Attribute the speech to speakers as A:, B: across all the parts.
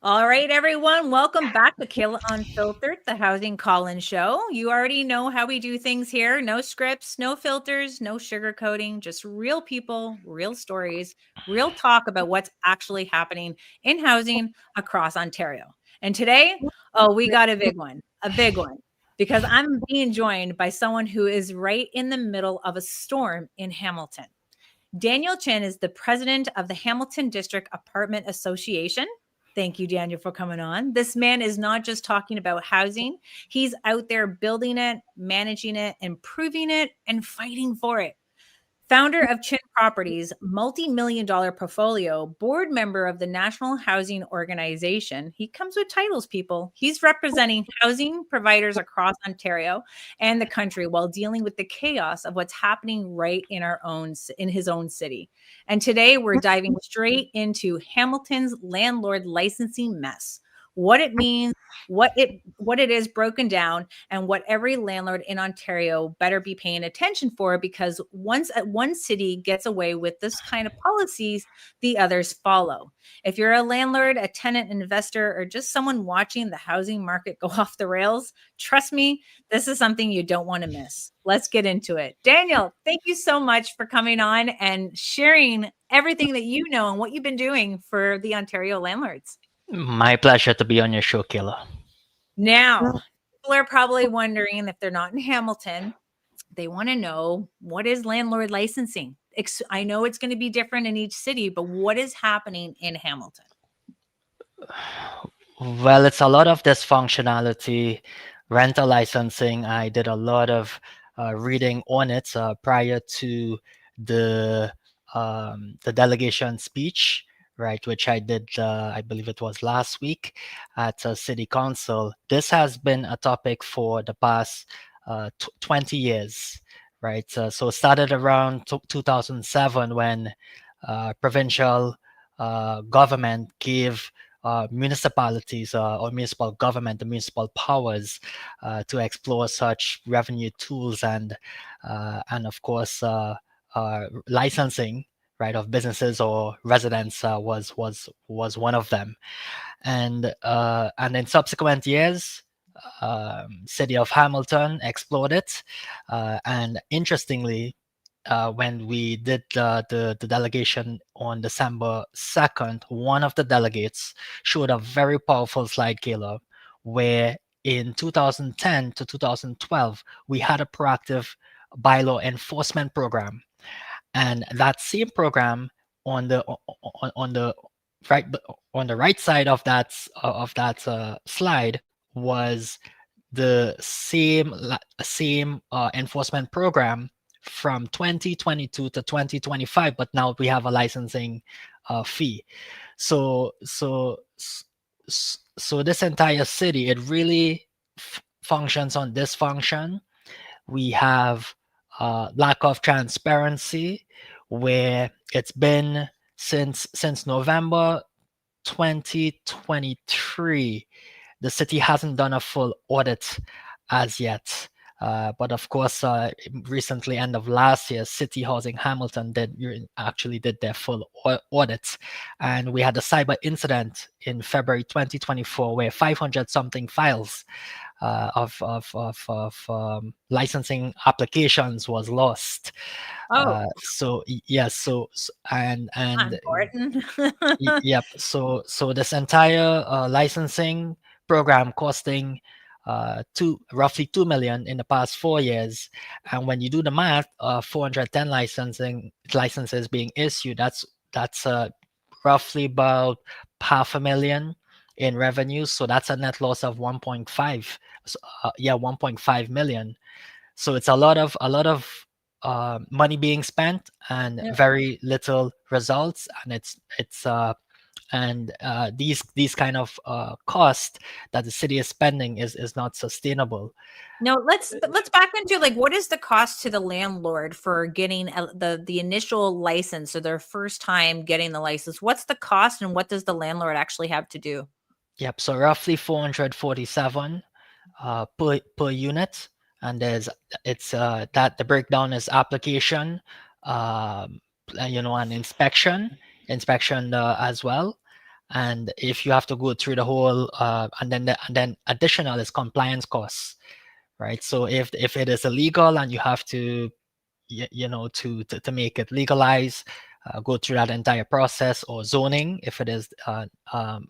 A: All right, everyone, welcome back to KAYLA Unfiltered, the housing call-in show. You already know how we do things here. No scripts, no filters, no sugarcoating, just real people, real stories, real talk about what's actually happening in housing across Ontario. And today, we got a big one, because I'm being joined by someone who is right in the middle of a storm in Hamilton. Daniel Chin is the president of the Hamilton District Apartment Association. Thank you, Daniel, for coming on. This man is not just talking about housing, he's out there building it, managing it, improving it, and fighting for it. Founder of Chin Properties, multi-million dollar portfolio, board member of the National Housing Organization. He comes with titles, people. He's representing housing providers across Ontario and the country while dealing with the chaos of what's happening right in his own city. And today we're diving straight into Hamilton's landlord licensing mess. What it means, what it is broken down, and what every landlord in Ontario better be paying attention for, because once one city gets away with this kind of policies, the others follow. If you're a landlord, a tenant, investor, or just someone watching the housing market go off the rails, trust me, this is something you don't want to miss. Let's get into it. Daniel, thank you so much for coming on and sharing everything that you know and what you've been doing for the Ontario landlords.
B: My pleasure to be on your show, Kayla.
A: Now, people are probably wondering, if they're not in Hamilton, they want to know, what is landlord licensing? I know it's going to be different in each city, but what is happening in Hamilton?
B: Well, it's a lot of dysfunctionality, rental licensing. I did a lot of reading on it prior to the the delegation speech, right, which I did. I believe it was last week at City Council. This has been a topic for the past 20 years, right? So it started around 2007 when provincial government gave municipalities or municipal government, the municipal powers to explore such revenue tools and of course licensing, right, of businesses or residents was one of them, and in subsequent years. City of Hamilton explored it, and interestingly, when we did the delegation on December 2nd, one of the delegates showed a very powerful slide, Caleb, where in 2010 to 2012, we had a proactive bylaw enforcement program. And that same program on the on the right on the right side of that slide was the same enforcement program from 2022 to 2025, but now we have a licensing fee. So this entire city, it really functions on dysfunction. We have lack of transparency, where it's been since November 2023. The city hasn't done a full audit as yet. But of course, recently, end of last year, City Housing Hamilton actually did their full audit, and we had a cyber incident in February 2024 where 500 something files of licensing applications was lost.
A: Oh,
B: Yes, and
A: important.
B: yep. So this entire licensing program costing roughly 2 million in the past 4 years, and when you do the math, 410 licenses being issued, that's roughly about half a million in revenue. So that's a net loss of 1.5. 1.5 million. So it's a lot of money being spent and
A: Yeah.
B: very little results, and these kind of cost that the city is spending is not sustainable.
A: No, let's back into, like, what is the cost to the landlord for getting the initial license, or their first time getting the license? What's the cost, and what does the landlord actually have to do?
B: Yep, so roughly 447 per unit, and it's that the breakdown is application, um, and inspection as well, And if you have to go through the whole, and then additional is compliance costs, right? So if it is illegal and you have to, to make it legalized, go through that entire process, or zoning if it is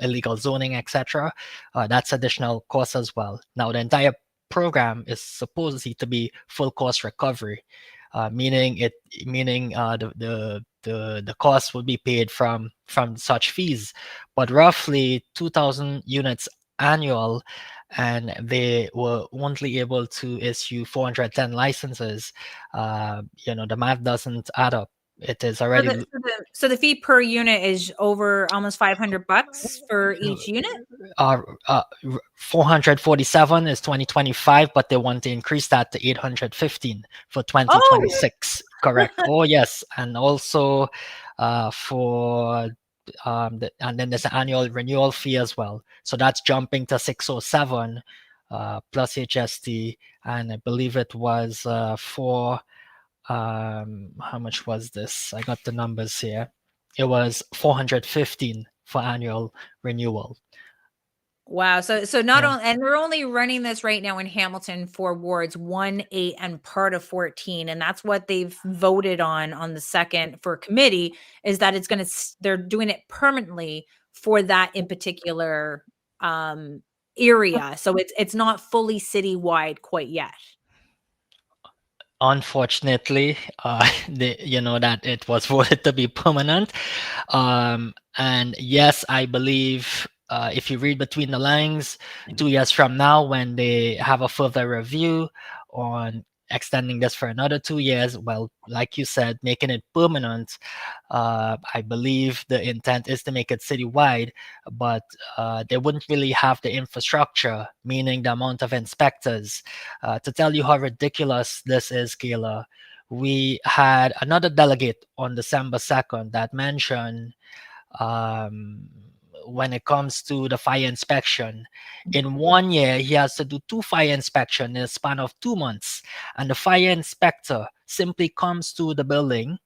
B: illegal zoning, etc. That's additional cost as well. Now the entire program is supposedly to be full cost recovery, meaning the cost will be paid from such fees, but roughly 2,000 units annual, and they were only able to issue 410 licenses. The math doesn't add up. It is
A: So
B: already
A: the fee per unit is over almost $500 for each unit?
B: 447 is 2025, but they want to increase that to 815 for
A: Oh!
B: 2026. Correct. Oh yes, and also for and then there's an annual renewal fee as well. So that's jumping to 607 plus HST, and I believe it was for how much was this? I got the numbers here. It was 415 for annual renewal.
A: Wow. So not
B: Yeah.
A: only, and we're only running this right now in Hamilton for wards 1, 8, and part of 14. And that's what they've voted on the second for committee, is that it's going to, they're doing it permanently for that in particular area. So it's not fully citywide quite yet.
B: Unfortunately, that it was voted to be permanent. And yes, I believe if you read between the lines, 2 years from now, when they have a further review on extending this for another 2 years, well, like you said, making it permanent, I believe the intent is to make it citywide, but they wouldn't really have the infrastructure, meaning the amount of inspectors. To tell you how ridiculous this is, KAYLA, we had another delegate on December 2nd that mentioned, um, when it comes to the fire inspection, in 1 year he has to do 2 fire inspection in a span of 2 months, and the fire inspector simply comes to the building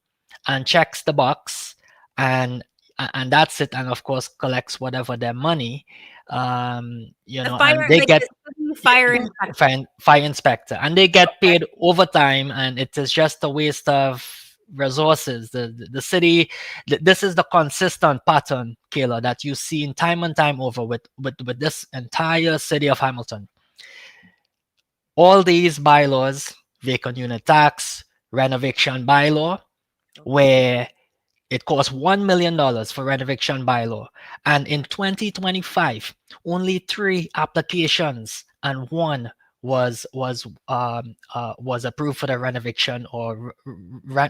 B: and checks the box, and and that's it, and of course collects whatever their money,
A: The
B: and
A: fire,
B: they
A: like
B: get
A: the city fire inspector.
B: fire inspector, and they get
A: Okay.
B: paid overtime, and it is just a waste of resources. The city, this is the consistent pattern, KAYLA, that you see in time and time over with this entire city of Hamilton. All these bylaws, vacant unit tax, renovation bylaw, where it costs $1 million for renovation bylaw, and in 2025, only 3 applications and one was approved for the renovation or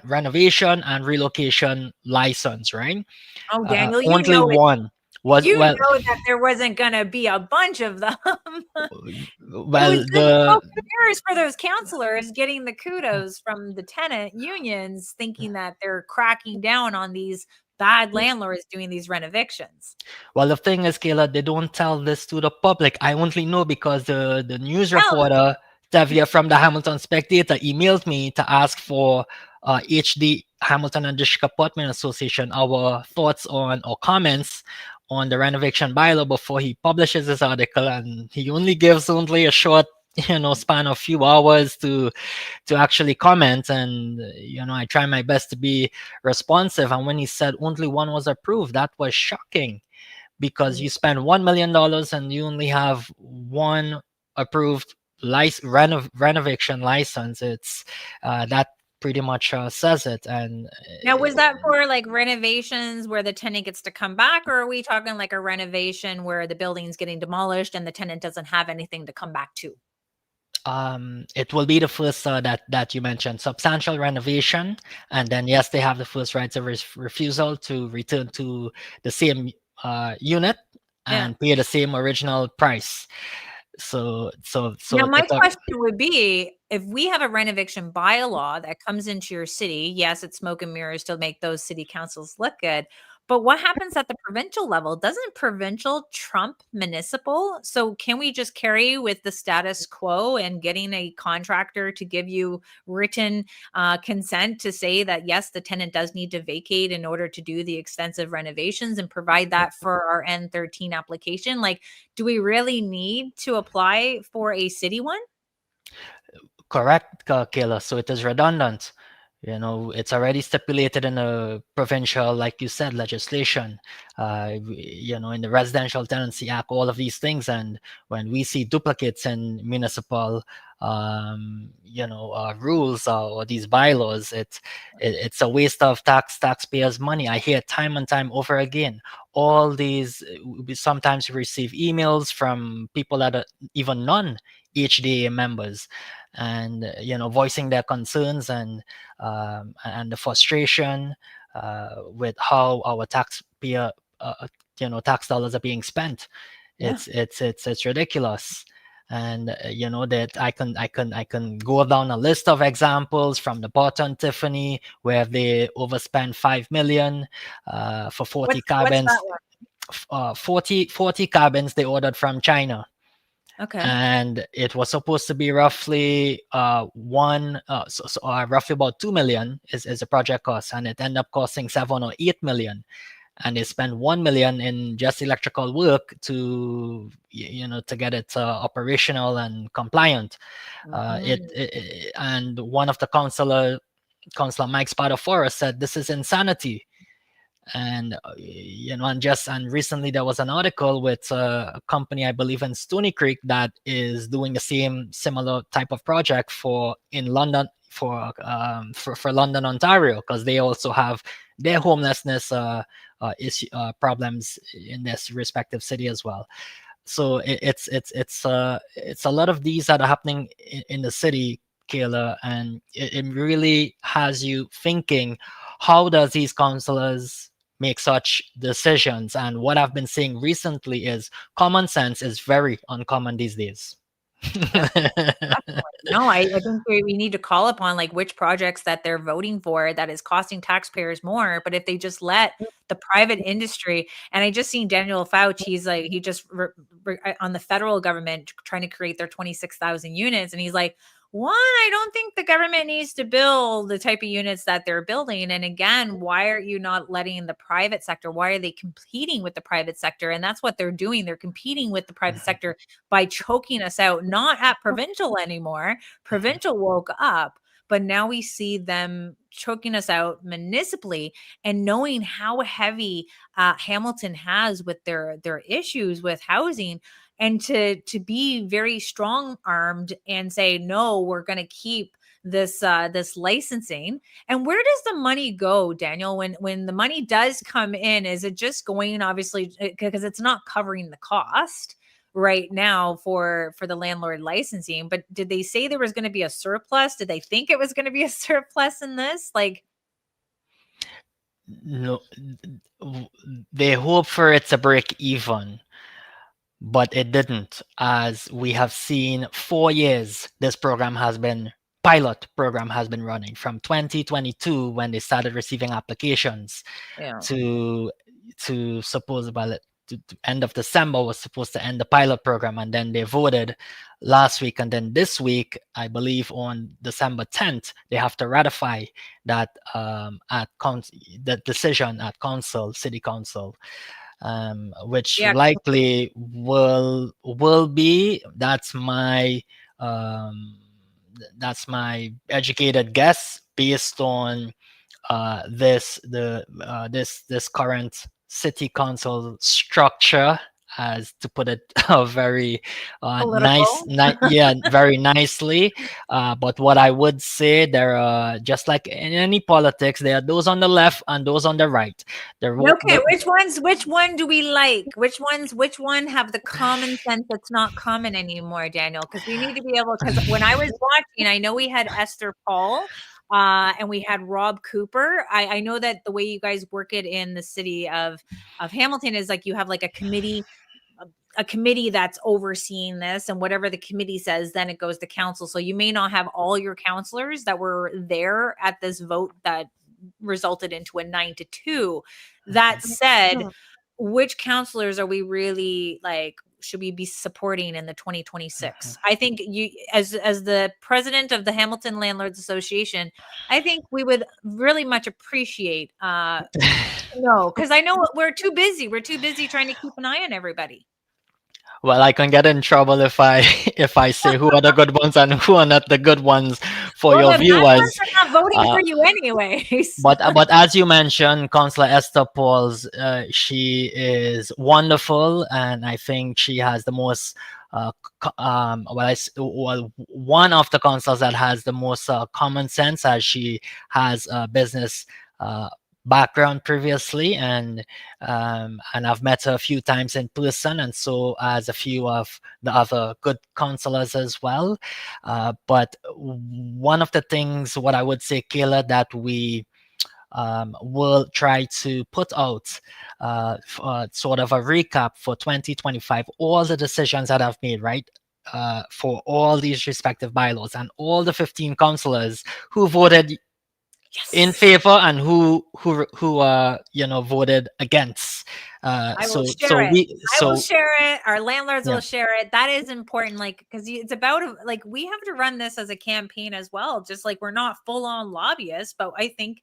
B: renovation and relocation license. Right?
A: Oh, Daniel,
B: Only one was
A: you
B: well.
A: know that there wasn't gonna be a bunch of them. It was
B: Well,
A: good
B: the
A: smoke and mirrors for those counselors getting the kudos from the tenant unions, thinking that they're cracking down on these bad landlords doing these renovictions.
B: Well, the thing is, KAYLA, they don't tell this to the public. I only know because the news
A: Tell them.
B: reporter, Tavia from the Hamilton Spectator, emailed me to ask for HD Hamilton and District Apartment Association our thoughts on or comments on the renovation bylaw before he publishes this article, and he only gives only a short span of few hours to actually comment. And I try my best to be responsive, and when he said only one was approved, that was shocking, because you spend $1 million and you only have one approved renovation license. It's that pretty much says it. And
A: Now, was that for like renovations where the tenant gets to come back, or are we talking like a renovation where the building's getting demolished and the tenant doesn't have anything to come back to?
B: it will be the first that you mentioned, substantial renovation, and then yes, they have the first right of refusal to return to the same unit
A: Yeah.
B: and pay the same original price. So
A: Now, my
B: it's a,
A: question would be, if we have a renovation bylaw that comes into your city, yes, it's smoke and mirrors to make those city councils look good, But what happens at the provincial level? Doesn't provincial trump municipal? So can we just carry with the status quo and getting a contractor to give you written consent to say that yes, the tenant does need to vacate in order to do the extensive renovations and provide that for our N13 application? Like, do we really need to apply for a city one?
B: Correct, Kayla. So it is redundant. You know, it's already stipulated in the provincial, like you said, legislation. You know, in the Residential Tenancy Act, all of these things. And when we see duplicates in municipal, rules or these bylaws, it's a waste of taxpayers' money. I hear time and time over again. All these, we sometimes receive emails from people that are even non-HDA members, and voicing their concerns and the frustration with how our taxpayer tax dollars are being spent.
A: Yeah.
B: It's ridiculous. And that I can go down a list of examples from the Barton Tiffany, where they overspent 5 million for 40
A: What's that
B: cabins.
A: one?
B: 40 cabins they ordered from China,
A: Okay.
B: and it was supposed to be roughly roughly about 2 million is the project cost, and it ended up costing 7 or 8 million, and they spent 1 million in just electrical work to get it operational and compliant.
A: Mhm.
B: And one of the councillor Mike Spadafora said this is insanity. And and recently there was an article with a company, I believe in Stony Creek, that is doing the same similar type of project for in London, for London, Ontario, because they also have their homelessness problems in this respective city as well. So it's a lot of these that are happening in the city, Kayla, and it really has you thinking, how does these councillors make such decisions? And what I've been seeing recently is common sense is very uncommon these days.
A: Definitely. No, I think we need to call upon, like, which projects that they're voting for that is costing taxpayers more, but if they just let the private industry. And I just seen Daniel Fauci, he's like, he just on the federal government trying to create their 26,000 units, and he's like, one, I don't think the government needs to build the type of units that they're building. And again, why are you not letting the private sector? Why are they competing with the private sector? And that's what they're doing. They're competing with the private sector by choking us out, not at provincial anymore. Provincial woke up, but now we see them choking us out municipally. And knowing how heavy Hamilton has with their issues with housing, and to be very strong armed and say no, we're going to keep this licensing. And where does the money go, Daniel, when the money does come in? Is it just going, obviously, because it's not covering the cost right now for the landlord licensing? But did they say there was going to be a surplus? Did they think it was going to be a surplus in this? Like,
B: No, they hope for it to break even, but it didn't. As we have seen, 4 years this pilot program has been running, from 2022 when they started receiving applications
A: yeah.
B: to suppose about it to end of December was supposed to end the pilot program, and then they voted last week, and then this week, I believe on December 10th, they have to ratify that the decision at city council, which
A: Yeah.
B: likely will be, um, that's my educated guess based on this current city council structure, as to put it very
A: Political.
B: yeah, very nicely. But what I would say, there are, just like in any politics, there are those on the left and those on the right.
A: Okay, which one do we like? Which one have the common sense that's not common anymore, Daniel? Because we need to be able, because when I was watching, I know we had Esther Paul, and we had Rob Cooper. I know that the way you guys work it in the city of Hamilton is like you have like a committee that's overseeing this, and whatever the committee says, then it goes to council. So you may not have all your counselors that were there at this vote that resulted into a 9-2. That said, which counselors are we really like should we be supporting in the 2026? I think you, as the president of the Hamilton Landlords Association, I think we would really much appreciate no, because I know we're too busy. We're too busy trying to keep an eye on everybody.
B: Well, I can get in trouble if I if I say who are the good ones and who are not the good ones for
A: Well,
B: your
A: the bad ones
B: viewers.
A: are not voting
B: Uh,
A: for you anyways.
B: but as you mentioned, Consular Esther Pauls, she is wonderful, and I think she has the most. Well, one of the consuls that has the most common sense, as she has a business uh, background previously, and I've met her a few times in person, and so as a few of the other good counselors as well. But one of the things, what I would say, Kayla, that we will try to put out sort of a recap for 2025, all the decisions that I've made, right? For all these respective bylaws and all the 15 councillors who voted in
A: Yes.
B: favor and who voted against.
A: I will share it. I will
B: So
A: share it. Our landlords
B: yeah.
A: will share it. That is important, like, because it's about like we have to run this as a campaign as well. Just like we're not full on lobbyists, but I think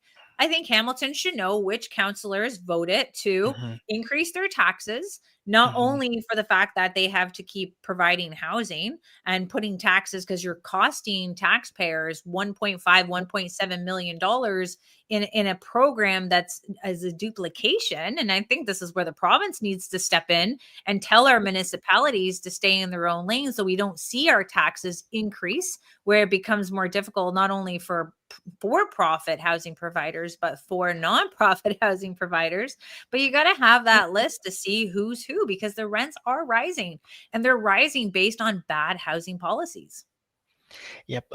A: Hamilton should know which councillors voted to
B: Mhm,
A: increase their taxes, not
B: mhm,
A: only for the fact that they have to keep providing housing and putting taxes because you're costing taxpayers 1.5, $1.7 million in a program that's as a duplication. And I think this is where the province needs to step in and tell our municipalities to stay in their own lane so we don't see our taxes increase, where it becomes more difficult not only for profit housing providers but for nonprofit housing providers. But you got to have that list to see who's who, because the rents are rising, and they're rising based on bad housing policies.
B: yep.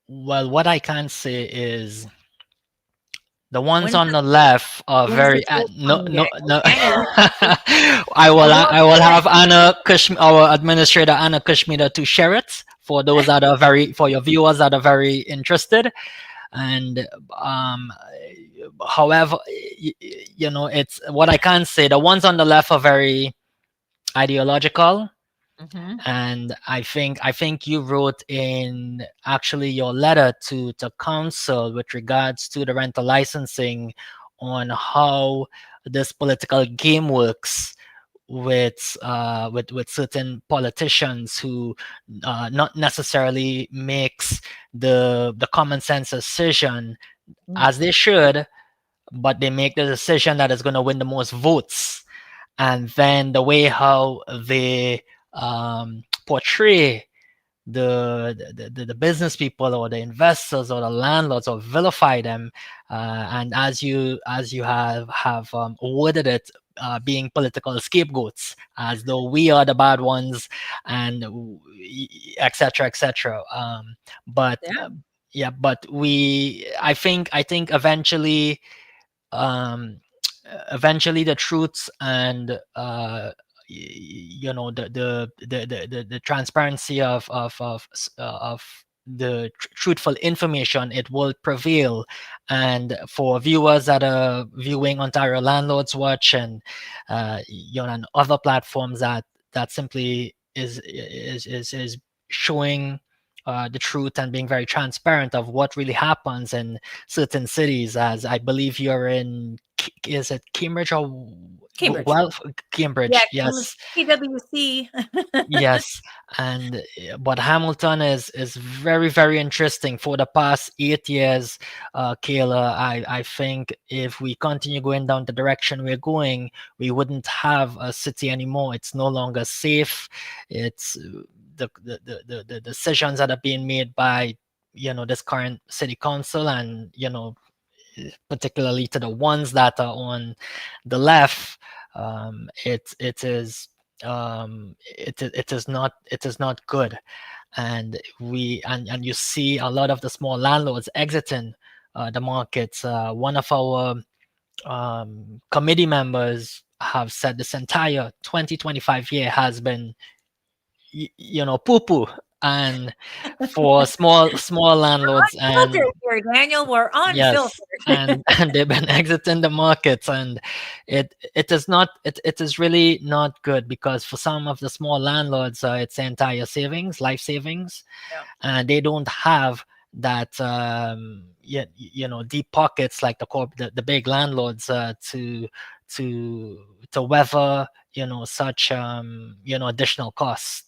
B: Well, what I can say is the ones
A: When's
B: on the left are
A: when's the
B: very
A: tools
B: no
A: coming,
B: no
A: gang?
B: no.
A: Gang, are we
B: I
A: Everyone's
B: will
A: like,
B: have our administrator Anna Kashmira, to share it for those that are very, for your viewers that are very interested. And however, it's what I can say. The ones on the left are very ideological,
A: mhm.
B: and I think you wrote in actually your letter to council with regards to the rental licensing on how this political game works with certain politicians who not necessarily makes the common sense decision
A: Mm,
B: as they should, but they make the decision that is going to win the most votes. And then the way how they portray the business people or the investors or the landlords, or vilify them, and as you have worded it, being political scapegoats, as though we are the bad ones, and etc etc. But
A: yeah.
B: yeah, but I think um eventually the truths and the transparency of the truthful information, it will prevail. And for viewers that are viewing Ontario Landlords Watch, and other platforms that simply is showing the truth and being very transparent of what really happens in certain cities, as I believe you're in. Is it Cambridge or
A: Cambridge.
B: well,
A: Yeah,
B: Cambridge?
A: Cambridge,
B: Yes,
A: KWC.
B: yes. And but Hamilton is very, very interesting. For the past 8 years, Kayla, I think if we continue going down the direction we're going, we wouldn't have a city anymore. It's no longer safe. It's the decisions that are being made by this current city council, and particularly to the ones that are on the left. It is not good. And and you see a lot of the small landlords exiting the markets. One of our committee members have said this entire 2025 year has been poo poo. and for small landlords, and
A: Unfiltered here, Daniel. We're unfiltered.
B: yes, and and they've been exiting the markets, and it is not, it is really not good, because for some of the small landlords, it's their entire savings, life savings,
A: Yeah.
B: and they don't have that, deep pockets like the big landlords, to to weather, such, additional costs.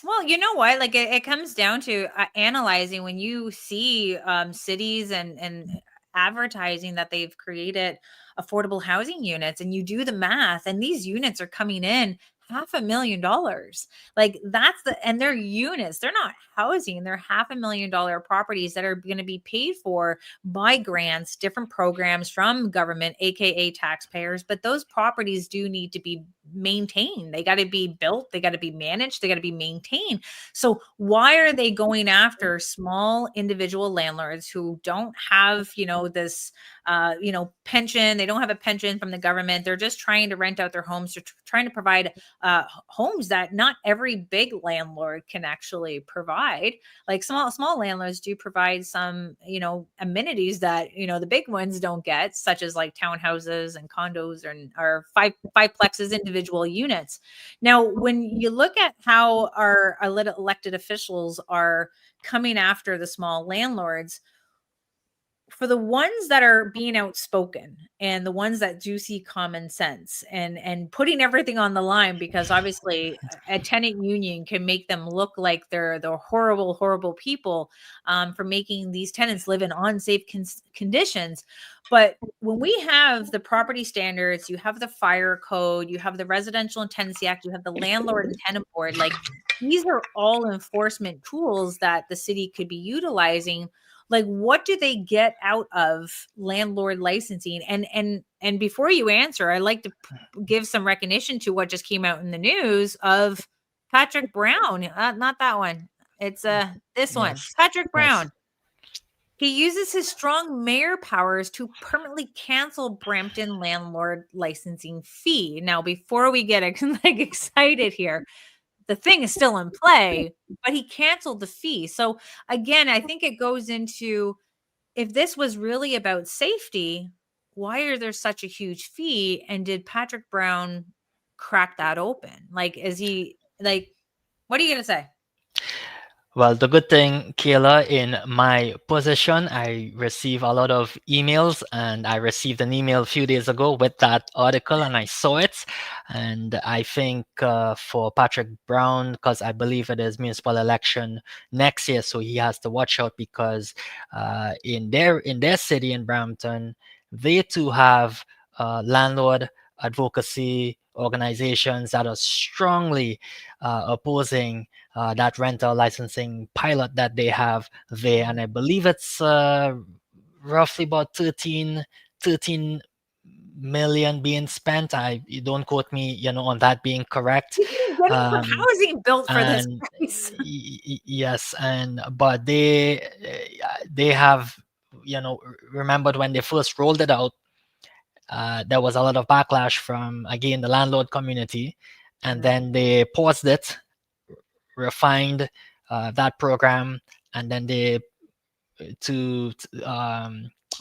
A: Well, you know what? Like it comes down to analyzing when you see cities and advertising that they've created affordable housing units, and you do the math, and these units are coming in $500,000. Like that's and they're units, they're not housing, they're $500,000 properties that are going to be paid for by grants, different programs from government, aka taxpayers. But those properties do need to be maintained. They got to be built, they got to be managed, they got to be maintained. So why are they going after small individual landlords who don't have, this pension? They don't have a pension from the government. They're just trying to rent out their homes. They're trying to provide homes that not every big landlord can actually provide. Like small landlords do provide some, amenities that, the big ones don't get, such as like townhouses and condos, or fiveplexes, individual units. Now, when you look at how our elected officials are coming after the small landlords, for the ones that are being outspoken and the ones that do see common sense and putting everything on the line, because obviously a tenant union can make them look like they're the horrible people, for making these tenants live in unsafe conditions. But when we have the property standards, you have the fire code, you have the residential and tenancy act, you have the landlord and tenant board, like these are all enforcement tools that the city could be utilizing. Like what do they get out of landlord licensing? And before you answer, I like to give some recognition to what just came out in the news of Patrick Brown. Not that one, it's this one,
B: Yes,
A: Patrick
B: yes.
A: Brown. He uses his strong mayor powers to permanently cancel Brampton landlord licensing fee. Now, before we get like excited here, the thing is still in play, but he canceled the fee. So again, I think it goes into, if this was really about safety, why are there such a huge fee? And did Patrick Brown crack that open? Like, is he like, what are you going to say?
B: Well, the good thing, Kayla, in my position, I receive a lot of emails, and I received an email a few days ago with that article, and I saw it. And I think, for Patrick Brown, because I believe it is municipal election next year, so he has to watch out, because, in their city in Brampton, they too have, landlord advocacy organizations that are strongly, opposing, that rental licensing pilot that they have there. And I believe it's, roughly about 13 million being spent. You don't quote me, on that being correct.
A: He's even getting some
B: Um,
A: housing built for this
B: and
A: price.
B: yes, and but they have, remembered when they first rolled it out, there was a lot of backlash from, again, the landlord community, and
A: Mm.
B: then they paused it, refined, that program, and then they to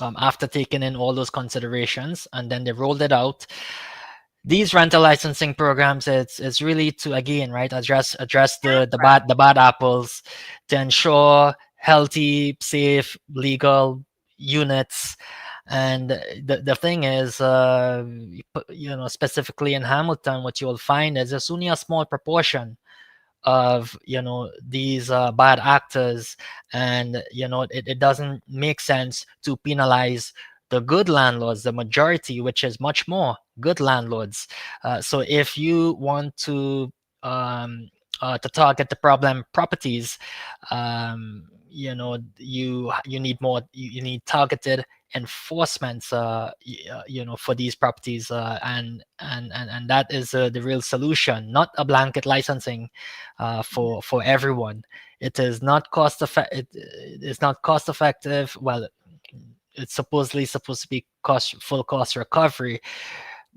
B: after taking in all those considerations, and then they rolled it out. These rental licensing programs, it's really to, again, right, address the bad apples, to ensure healthy, safe, legal units. And the thing is, specifically in Hamilton, what you'll find is there's only a small proportion of, these, bad actors, and it doesn't make sense to penalize the good landlords, the majority, which is much more good landlords. So if you want to target the problem properties, you need more, you need targeted enforcements, for these properties, and that is, the real solution, not a blanket licensing, for everyone. It is not it's not cost effective. Well, it's supposed to be full cost recovery,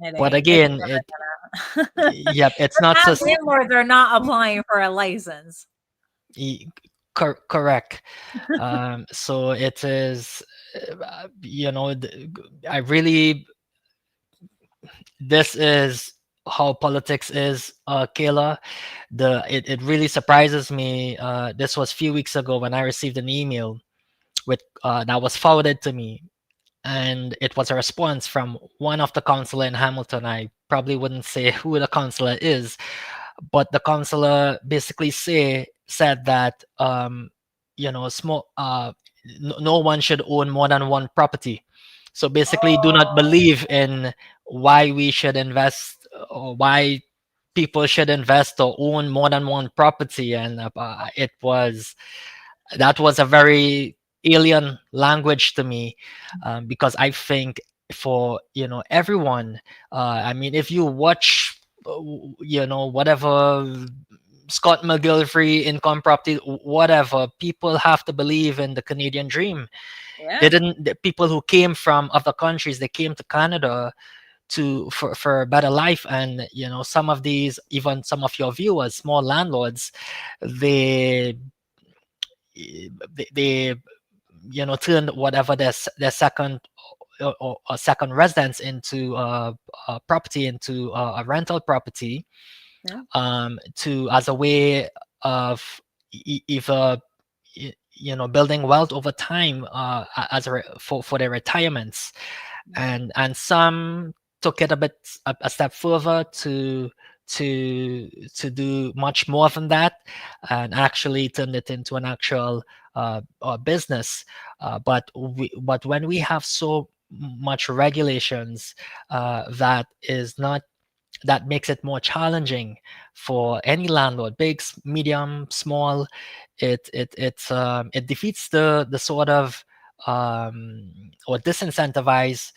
A: It
B: but
A: ain't. It's
B: again,
A: never gonna.
B: yep, it's
A: But
B: not
A: half
B: just.
A: landlords are not applying for a license.
B: E- Correct. So it is, I really, this is how politics is, Kayla. It really surprises me. This was a few weeks ago when I received an email with that was forwarded to me, and it was a response from one of the counselor in Hamilton. I probably wouldn't say who the counselor is, but the counselor basically said that small no one should own more than one property. So basically, do not
A: Oh,
B: believe in why we should invest, or why people should invest or own more than one property. And it was that was a very alien language to me, because I think for everyone, I mean, if you watch whatever Scott McGillivray income property, whatever, people have to believe in the Canadian dream. They
A: yeah,
B: didn't the people who came from other countries, they came to Canada for a better life. And some of these, even some of your viewers, small landlords, they they turned whatever their second, or second residence into a property, into a rental property,
A: yeah,
B: to as a way of either building wealth over time, as for their retirements. And some took it a step further to do much more than that, and actually turned it into an actual business. But when we have so much regulations, that makes it more challenging for any landlord, big, medium, small. It defeats the sort of, or disincentivize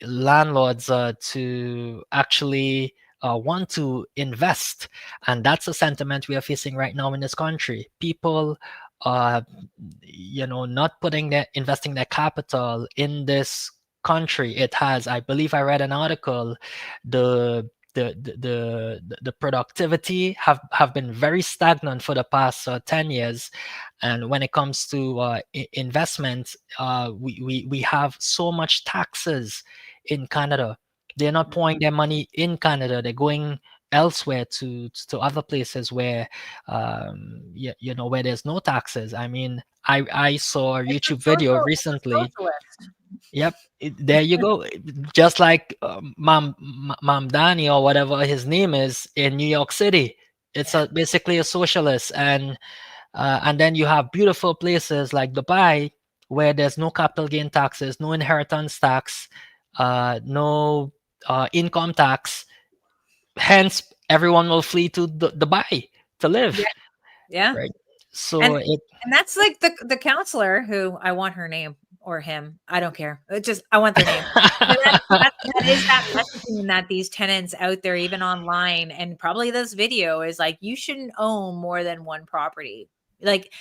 B: landlords to actually want to invest. And that's a sentiment we are facing right now in this country. People uh not putting their investing their capital in this country. It has, I believe I read an article, the the productivity have been very stagnant for the past 10 years. And when it comes to investment, we have so much taxes in Canada. They're not pouring their money in Canada. They're going elsewhere to other places where, where there's no taxes. I mean, I saw a
A: it's a
B: YouTube video
A: it's a
B: recently.
A: socialist.
B: Yep, there you go. Just like Mam Dani, or whatever his name is, in New York City. It's
A: Yeah,
B: basically a socialist. And then you have beautiful places like Dubai, where there's no capital gain taxes, no inheritance tax, no income tax. Hence, everyone will flee to Dubai to
A: yeah,
B: live,
A: yeah.
B: right? So
A: And
B: it.
A: and that's like the counselor who I want her name or him, I don't care. It just I want their name. But that is that messaging that these tenants out there, even online, and probably this video is like, you shouldn't own more than one property. Like,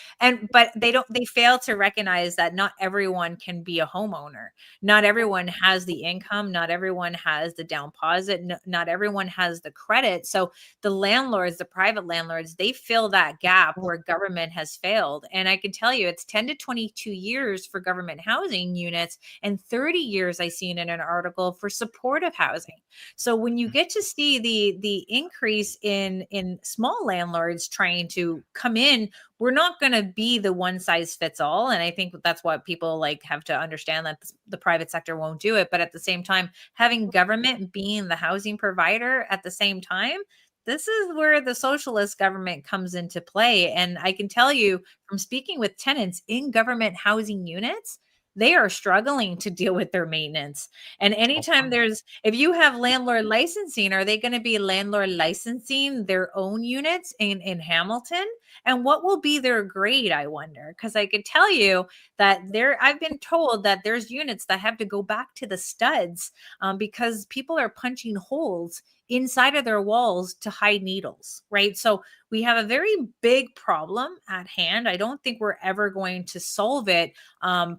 A: but they fail to recognize that not everyone can be a homeowner. Not everyone has the income, not everyone has the down deposit, not everyone has the credit. So the landlords, the private landlords, they fill that gap where government has failed. And I can tell you it's 10 to 22 years for government housing units and 30 years I seen in an article for supportive housing. So when you get to see the increase in small landlords trying to come in, we're not going to be the one size fits all. And I think that's what people like have to understand, that the private sector won't do it. But at the same time, having government being the housing provider at the same time, this is where the socialist government comes into play. And I can tell you from speaking with tenants in government housing units, they are struggling to deal with their maintenance. And anytime if you have landlord licensing, are they going to be landlord licensing their own units in Hamilton? And what will be their grade, I wonder? Because I could tell you that I've been told that there's units that have to go back to the studs, because people are punching holes inside of their walls to hide needles, right? So we have a very big problem at hand. I don't think we're ever going to solve it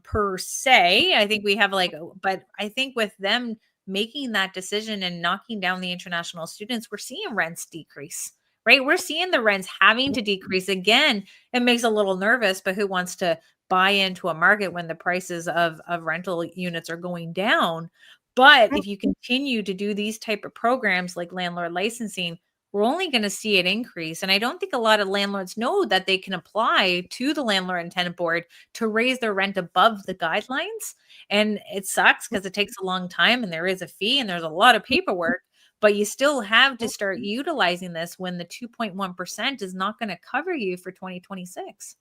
A: per se. I think we have but I think with them making that decision and knocking down the international students, we're seeing rents decrease. right? We're seeing the rents having to decrease again. It makes a little nervous, but who wants to buy into a market when the prices of rental units are going down? But if you continue to do these type of programs like landlord licensing, we're only going to see it increase. And I don't think a lot of landlords know that they can apply to the landlord and tenant board to raise their rent above the guidelines. And it sucks because it takes a long time and there is a fee and there's a lot of paperwork, but you still have to start utilizing this when the 2.1% is not going to cover you for 2026.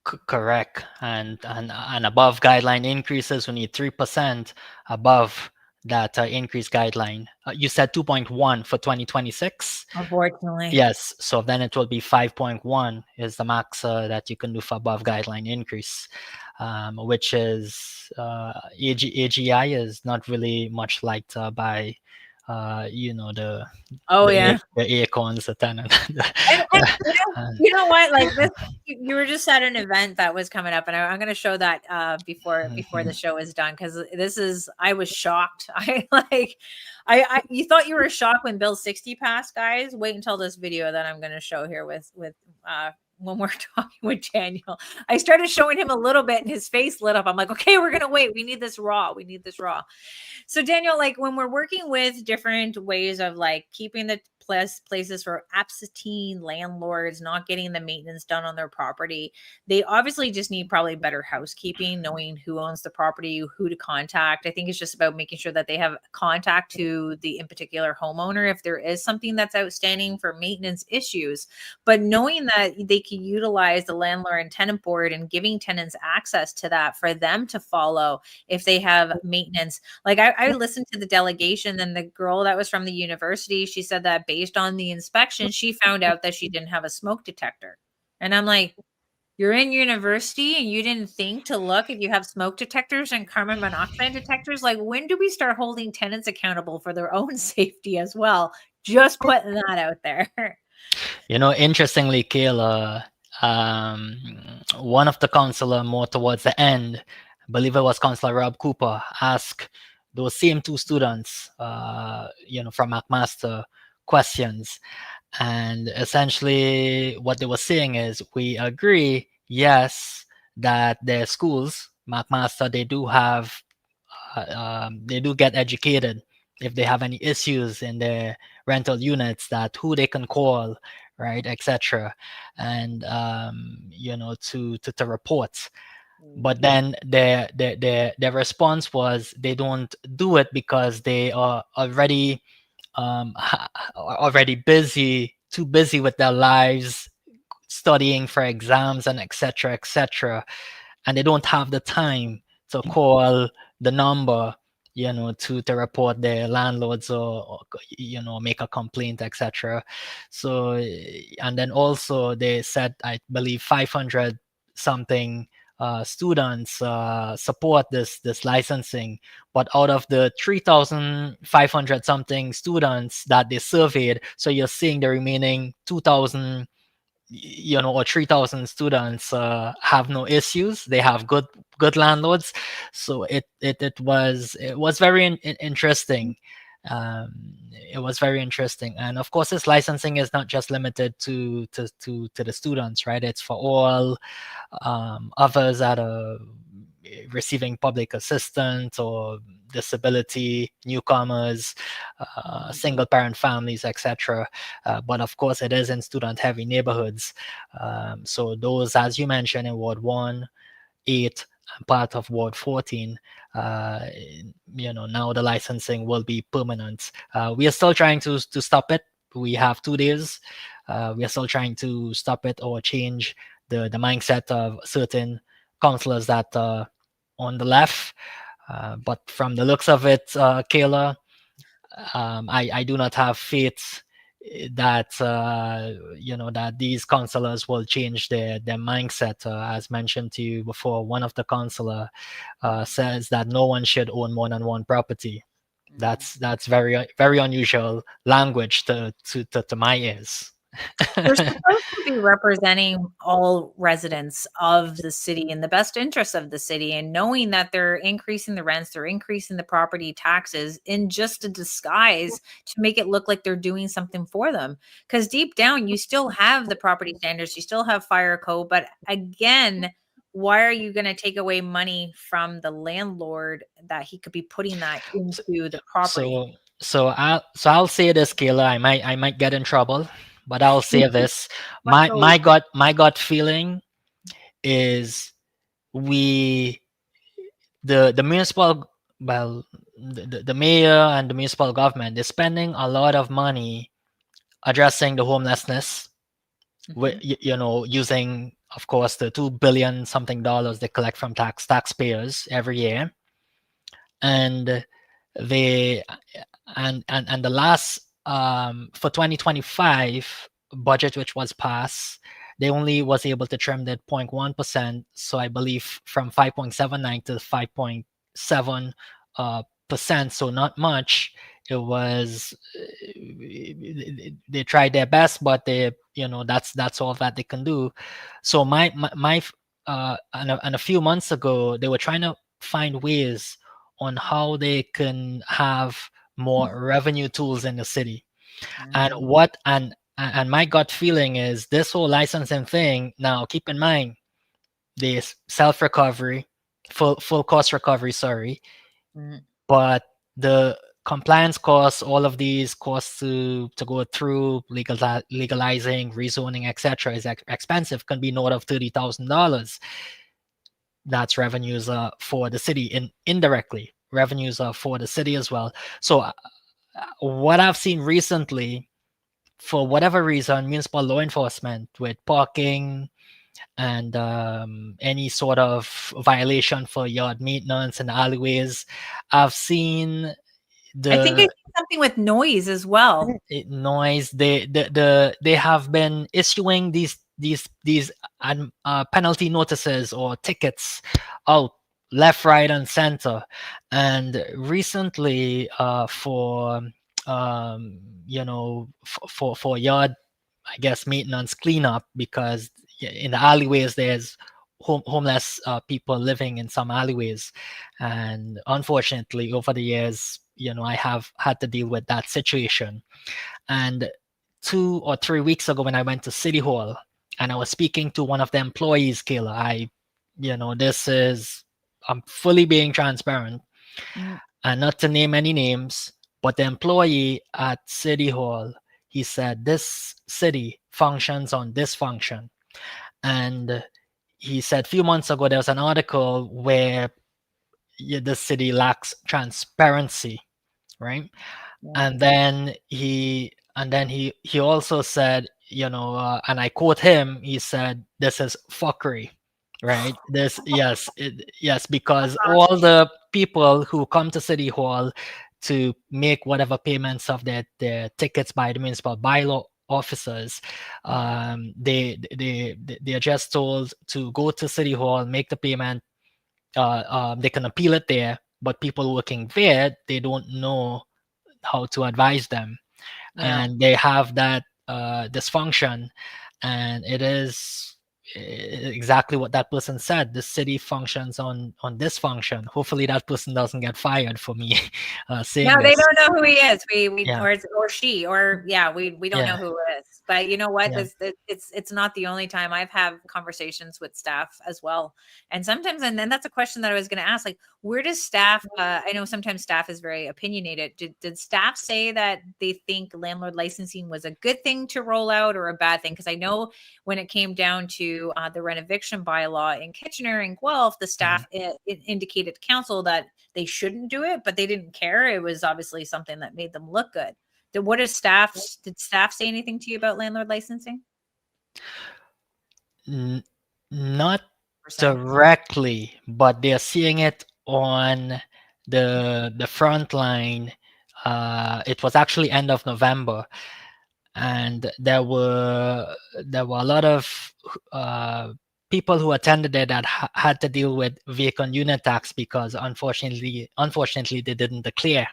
B: Correct. And above guideline increases, we need 3% above that increased guideline. You said 2.1 for 2026.
A: Unfortunately.
B: Yes, so then it will be 5.1 is the max that you can do for above guideline increase, which is AGI is not really much liked by the
A: Oh yeah.
B: the acorns, the tenant.
A: And
B: And-
A: you know what? Like this, you were just at an event that was coming up, and I'm going to show that before the
B: Mhm.
A: show is done because this is. I was shocked. I you thought you were shocked when Bill 60 passed, guys. Wait until this video that I'm going to show here with when we're talking with Daniel. I started showing him a little bit, and his face lit up. I'm like, okay, we're gonna wait. We need this raw. We need this raw. So Daniel, like when we're working with different ways of like keeping the places for absentee landlords not getting the maintenance done on their property, they obviously just need probably better housekeeping, knowing who owns the property, who to contact. I think it's just about making sure that they have contact to the in particular homeowner if there is something that's outstanding for maintenance issues, but knowing that they can utilize the landlord and tenant board and giving tenants access to that for them to follow if they have maintenance. Like I listened to the delegation, and the girl that was from the university, she said that based on the inspection, she found out that she didn't have a smoke detector. And I'm like, you're in university and you didn't think to look if you have smoke detectors and carbon monoxide detectors? Like, when do we start holding tenants accountable for their own safety as well? Just putting that out there.
B: Interestingly, Kayla, um, one of the counselor more towards the end, I believe it was Counselor Rob Cooper, asked those same two students, from McMaster questions. And essentially what they were saying is, we agree, yes, that their schools, McMaster, they do get educated if they have any issues in their rental units, that who they can call, right, etc. And to report. But then their response was, they don't do it because they are already already too busy with their lives, studying for exams and etc., and they don't have the time to call the number, to report their landlords, or make a complaint, etc. So, and then also they said, I believe 500 something students support this licensing, but out of the 3,500 something students that they surveyed, so you're seeing the remaining 2,000, or 3,000 students have no issues. They have good landlords. So it was very interesting. um, it was very interesting. And of course, this licensing is not just limited to the students, right? It's for all others that are receiving public assistance or disability, newcomers, single parent families, etc. But of course, it is in student heavy neighborhoods. So those, as you mentioned, in Ward 1, 8, and part of Ward 14, now the licensing will be permanent. We are still trying to stop it. We have 2 days. We are still trying to stop it or change the mindset of certain counselors that are on the left. But from the looks of it, Kayla, I do not have faith that that these counselors will change their mindset. As mentioned to you before, one of the counselor says that no one should own more than one property. That's very very unusual language to my ears.
A: They're supposed to be representing all residents of the city in the best interest of the city, and knowing that they're increasing the rents, they're increasing the property taxes in just a disguise to make it look like they're doing something for them. Because deep down, you still have the property standards, you still have fire code, but again, why are you going to take away money from the landlord that he could be putting that into the property?
B: So I'll say this, Kayla. I might get in trouble, but I'll say this.
A: What
B: My
A: goes?
B: my gut feeling is we the municipal, well, the mayor and the municipal government is spending a lot of money addressing the homelessness with,
A: Mhm.
B: using, of course, the 2 billion something dollars they collect from taxpayers every year. And they and the last, for 2025 budget which was passed, they only was able to trim that 0.1%, so I believe from 5.79 to 5.7 percent, so not much. It was, they tried their best, but that's all that they can do. So and a few months ago they were trying to find ways on how they can have more revenue tools in the city. And
A: Mm,
B: my gut feeling is this whole licensing thing. Now, keep in mind, this self recovery, full cost recovery, sorry,
A: mm.
B: but the compliance costs, all of these costs to go through legalizing, rezoning, etc., is expensive. Can be north of $30,000. That's revenues for the city. Indirectly, revenues are for the city as well. So what I've seen recently, for whatever reason, municipal law enforcement with parking and any sort of violation for yard maintenance and alleyways, I've seen
A: I think I
B: the
A: see something with noise as well.
B: noise. They have been issuing these penalty notices or tickets out left, right, and center. And recently, for for yard, I guess, maintenance cleanup, because in the alleyways there's homeless people living in some alleyways, and unfortunately over the years, I have had to deal with that situation. And 2 or 3 weeks ago, when I went to City Hall and I was speaking to one of the employees, Kayla, this is, I'm fully being transparent
A: Mm,
B: and not to name any names, but the employee at City Hall, he said, this city functions on this function. And he said a few months ago, there was an article where the city lacks transparency, right?
A: yeah.
B: And then he also said, and I quote him, he said, this is fuckery, right? This, yes, yes, because all the people who come to City Hall to make whatever payments of their tickets by the municipal bylaw officers, they are just told to go to City Hall, make the payment. They can appeal it there, but people working there, they don't know how to advise them,
A: Yeah.
B: and they have that dysfunction. And it is exactly what that person said. The city functions on dysfunction. Hopefully that person doesn't get fired for me
A: No,
B: saying
A: they
B: this.
A: don't know who he is. We
B: Yeah,
A: or she, or yeah, we don't know
B: yeah,
A: who it is. But you know what?
B: yeah.
A: It's not the only time. I've had conversations with staff as well. And sometimes, and then that's a question that I was going to ask, like, where does staff, I know sometimes staff is very opinionated. Did staff say that they think landlord licensing was a good thing to roll out or a bad thing? Because I know when it came down to the rent eviction bylaw in Kitchener and Guelph, the
B: Mhm.
A: staff it indicated to council that they shouldn't do it, but they didn't care. It was obviously something that made them look good. Did staff say anything to you about landlord licensing?
B: N- Not
A: Percent.
B: directly, but they're seeing it on the front line. It was actually end of November, and there were a lot of people who attended it that had to deal with vacant unit tax because unfortunately they didn't declare,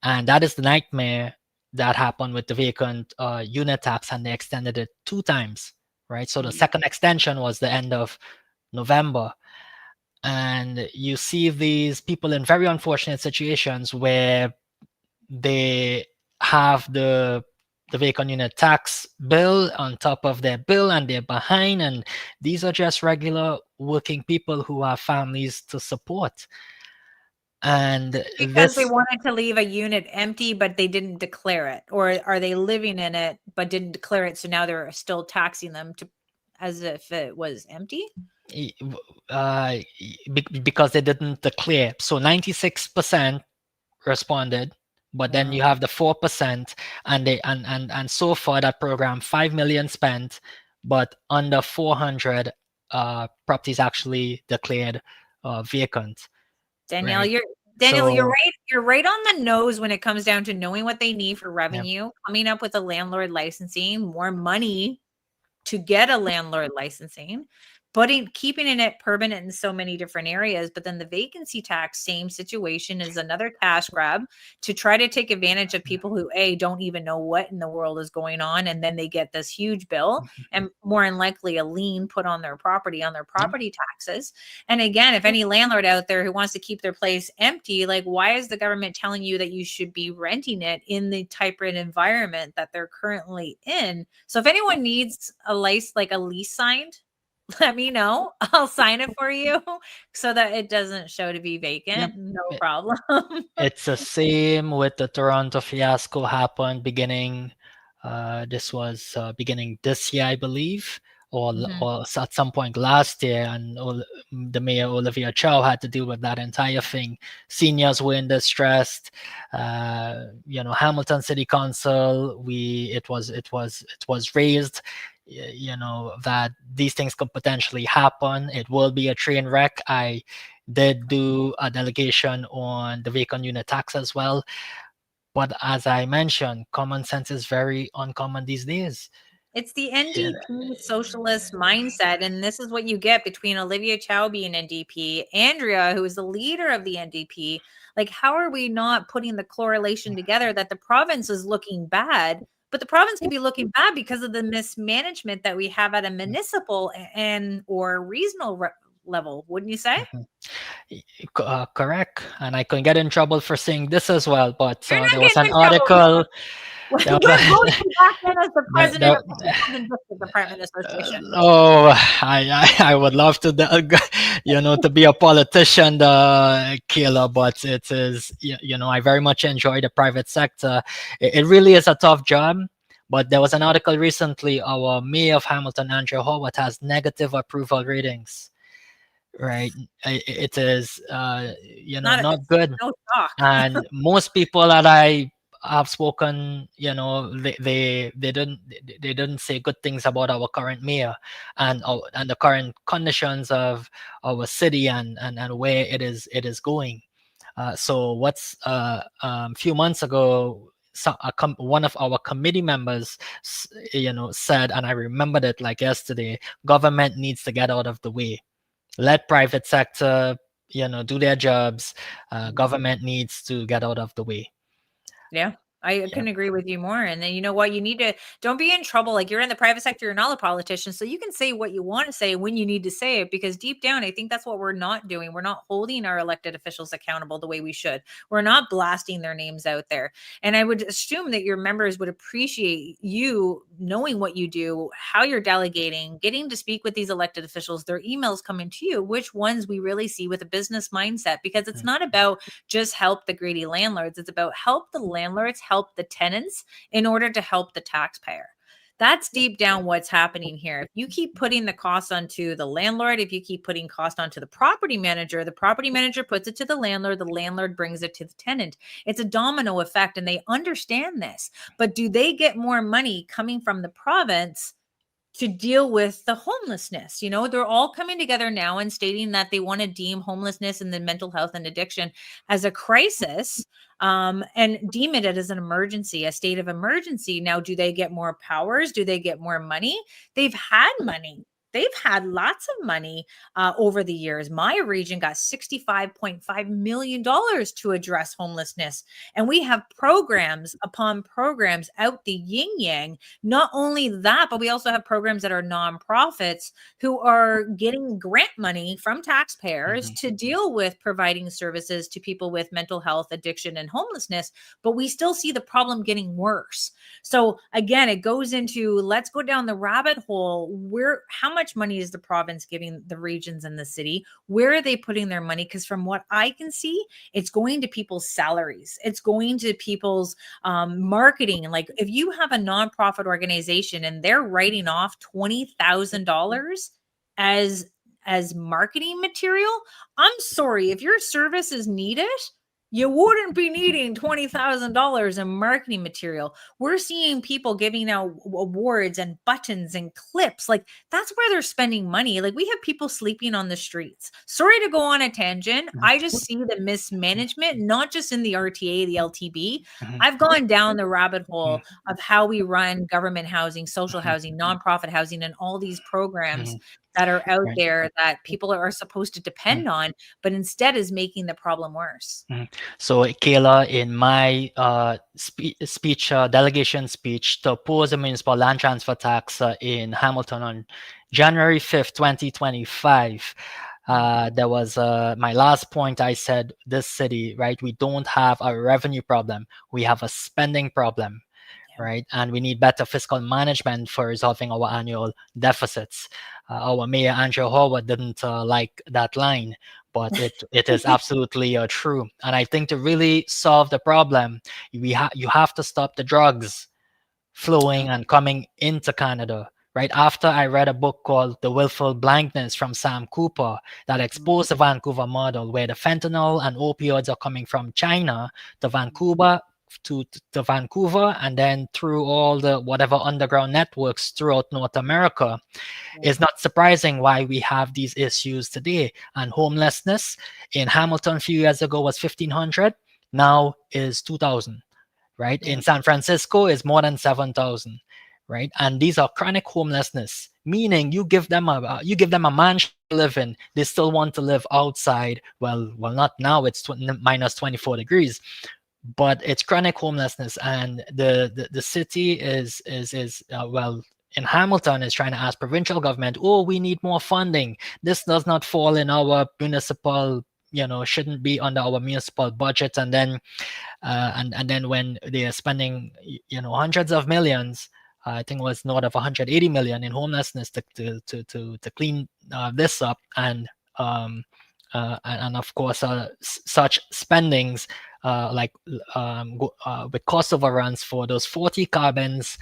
B: and that is the nightmare that happened with the vacant unit tax, and they extended it 2 times, right? So the
A: Mm.
B: second extension was the end of November. And you see these people in very unfortunate situations where they have the vacant unit tax bill on top of their bill, and they're behind, and these are just regular working people who have families to support. And
A: Because they
B: this
A: wanted to leave a unit empty, but they didn't declare it, or are they living in it but didn't declare it, so now they're still taxing them to as if it was empty?
B: e- uh, because they didn't declare. So 96% responded, but then you
A: Wow.
B: have the 4%, and they and so far that program 5 million spent, but under 400 properties actually declared vacant,
A: Danielle,
B: right?
A: you're
B: So
A: right. You're right on the nose when it comes down to knowing what they need for
B: yeah.
A: revenue, coming up with a landlord licensing, more money to get a landlord licensing, keeping it permanent in so many different areas. But then the vacancy tax, same situation, is another cash grab to try to take advantage of people who don't even know what in the world is going on, and then they get this huge bill and more than likely a lien put on their
B: Yep.
A: property taxes. And again, if any landlord out there who wants to keep their place empty, like, why is the government telling you that you should be renting it in the type of environment that they're currently in? So if anyone needs a lease signed, let me know. I'll sign it for you so that it doesn't show to be
B: Yep.
A: vacant. No
B: It-
A: problem.
B: It's the same with the Toronto fiasco happened beginning. This was beginning this year, I believe,
A: Mhm.
B: or at some point last year, and the mayor Olivia Chow had to deal with that entire thing. Seniors were in distress. Hamilton City Council, it was raised, that these things could potentially happen. It will be a train wreck. I did do a delegation on the vacant unit tax as well. But as I mentioned, common sense is very uncommon these days.
A: It's the
B: Yeah.
A: NDP socialist mindset, and this is what you get between Olivia Chow being NDP, Andrea, who is the leader of the NDP. Like, how are we not putting the correlation together that the province is looking bad, but the province could be looking bad because of the mismanagement that we have at a municipal and or regional level, wouldn't you say?
B: Mhm. Correct. And I can get in trouble for saying this as well, but
A: You're
B: there
A: not
B: was
A: getting
B: an
A: in trouble.
B: article. There was
A: We're voting
B: a,
A: you back in as the
B: there,
A: president
B: there,
A: of the Golden District Department Association.
B: oh, I would love to, to be a politician, Kayla, but it is, I very much enjoy the private sector. It really is a tough job. But there was an article recently. Our mayor of Hamilton, Andrew Howard, has negative approval ratings. Right, it is,
A: Not a
B: not good.
A: no shock.
B: And most people that I have spoken, they didn't say good things about our current mayor, and the current conditions of our city, and where it is going. So what's few months ago, one of our committee members said, and I remembered it like yesterday: government needs to get out of the way, let private sector do their jobs. Government needs to get out of the way.
A: Yeah, I
B: Yeah.
A: couldn't agree with you more. And then you know what? You need to don't be in trouble. Like, you're in the private sector, you're not a politician. So you can say what you want to say when you need to say it, because deep down, I think that's what we're not doing. We're not holding our elected officials accountable the way we should. We're not blasting their names out there. And I would assume that your members would appreciate you knowing what you do, how you're delegating, getting to speak with these elected officials, their emails coming to you, which ones we really see with a business mindset, because it's
B: Mm.
A: not about just help the greedy landlords. It's about help the landlords, help the tenants in order to help the taxpayer. That's deep down what's happening here. If you keep putting the cost onto the landlord, if you keep putting cost onto the property manager puts it to the landlord brings it to the tenant. It's a domino effect, and they understand this. But do they get more money coming from the province to deal with the homelessness? They're all coming together now and stating that they want to deem homelessness and the mental health and addiction as a crisis, and deem it as an emergency, a state of emergency. Now, do they get more powers? Do they get more money? They've had money. they've had lots of money over the years. My region got $65.5 million to address homelessness. And we have programs upon programs out the yin yang. Not only that, but we also have programs that are nonprofits who are getting grant money from taxpayers
B: Mhm.
A: to deal with providing services to people with mental health, addiction, and homelessness. But we still see the problem getting worse. So again, it goes into, let's go down the rabbit hole. Where, how much money is the province giving the regions and the city? Where are they putting their money? Because from what I can see, it's going to people's salaries. It's going to people's marketing. Like if you have a nonprofit organization and they're writing off $20,000 as marketing material, I'm sorry, if your service is needed, you wouldn't be needing $20,000 in marketing material. We're seeing people giving out awards and buttons and clips. Like that's where they're spending money. Like we have people sleeping on the streets. Sorry to go on a tangent. I just see the mismanagement, not just in the RTA, the LTB.
B: Mhm.
A: I've gone down the rabbit
B: Mhm.
A: hole of how we run government housing, social housing, nonprofit housing, and all these programs
B: Mhm.
A: that are out
B: Right.
A: there that people are supposed to
B: Mhm.
A: depend on, but instead is making the problem worse.
B: Mhm. So, Kayla, in my speech, delegation speech to oppose the municipal land transfer tax in Hamilton on January 5th, 2025,
A: Mm,
B: there was my last point. I said, this city, right, we don't have a revenue problem, we have a spending problem.
A: yeah.
B: Right, and we need better fiscal management for resolving our annual deficits. Our mayor Andrew Howard didn't like that line, but it is absolutely true. And I think to really solve the problem, you have to stop the drugs flowing and coming into Canada. Right after I read a book called The Willful Blindness from Sam Cooper that exposed the Vancouver model, where the fentanyl and opioids are coming from China to Vancouver, to Vancouver, and then through all the whatever underground networks throughout North America.
A: Yeah.
B: It's not surprising why we have these issues today. And homelessness in Hamilton a few years ago was 1,500, now is 2,000. Right,
A: Yeah.
B: in San Francisco is more than 7,000. Right, and these are chronic homelessness, meaning you give them a mansion to live in, they still want to live outside. Well, not now, it's minus 24 degrees, but it's chronic homelessness. And the city is well, in Hamilton is trying to ask provincial government, oh, we need more funding, this does not fall in our municipal, shouldn't be under our municipal budget. And then and then when they are spending hundreds of millions, I think it was north of 180 million in homelessness to clean this up. And and of course such spendings like with cost overruns for those 40 carbons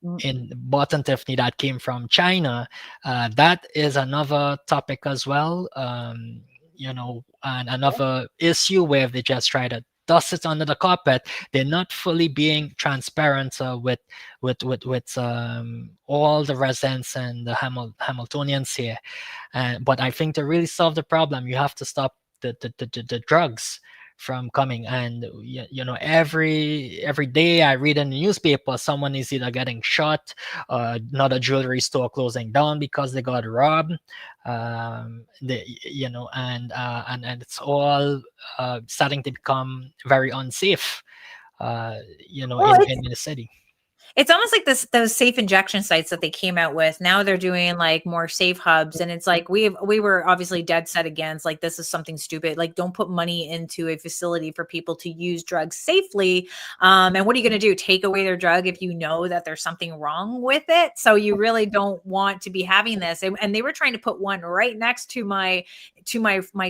A: Mm,
B: in Boston Tiffany that came from China. That is another topic as well. And
A: yeah.
B: another issue where they just try to dust it under the carpet. They're not fully being transparent with all the residents and the Hamiltonians here. But I think to really solve the problem, you have to stop the drugs from coming. And every day I read in the newspaper someone is either getting shot, another jewelry store closing down because they got robbed. And it's all starting to become very unsafe,
A: Well,
B: in the city.
A: it's almost like this, those safe injection sites that they came out with. Now they're doing like more safe hubs, and it's like we were obviously dead set against, like, this is something stupid. Like, don't put money into a facility for people to use drugs safely. And what are you going to do? Take away their drug if you know that there's something wrong with it? So you really don't want to be having this. And they were trying to put one right next to my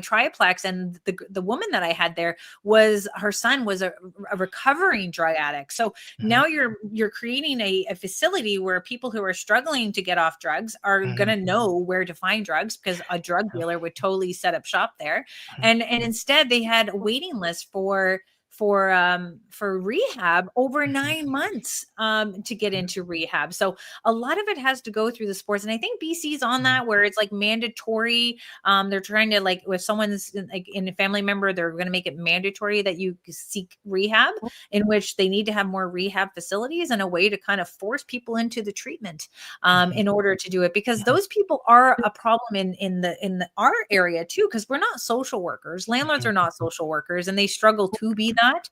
A: triplex, and the woman that I had there was, her son was a recovering drug addict. So
B: Mhm,
A: now you're creating a facility where people who are struggling to get off drugs are going
B: mhm,
A: to know where to find drugs, because a drug dealer would totally set up shop there.
B: mhm,
A: And instead they had a waiting list for for rehab over 9 months to get into rehab. So a lot of it has to go through the sports, and I think BC's on
B: Mhm.
A: that, where it's like mandatory. They're trying to, like, if someone's like in a family member, they're going to make it mandatory that you seek rehab, in which they need to have more rehab facilities and a way to kind of force people into the treatment
B: Mhm.
A: in order to do it, because
B: Mhm.
A: those people are a problem in our area too, because we're not social workers. Landlords
B: Mhm.
A: are not social workers, and they struggle to be that.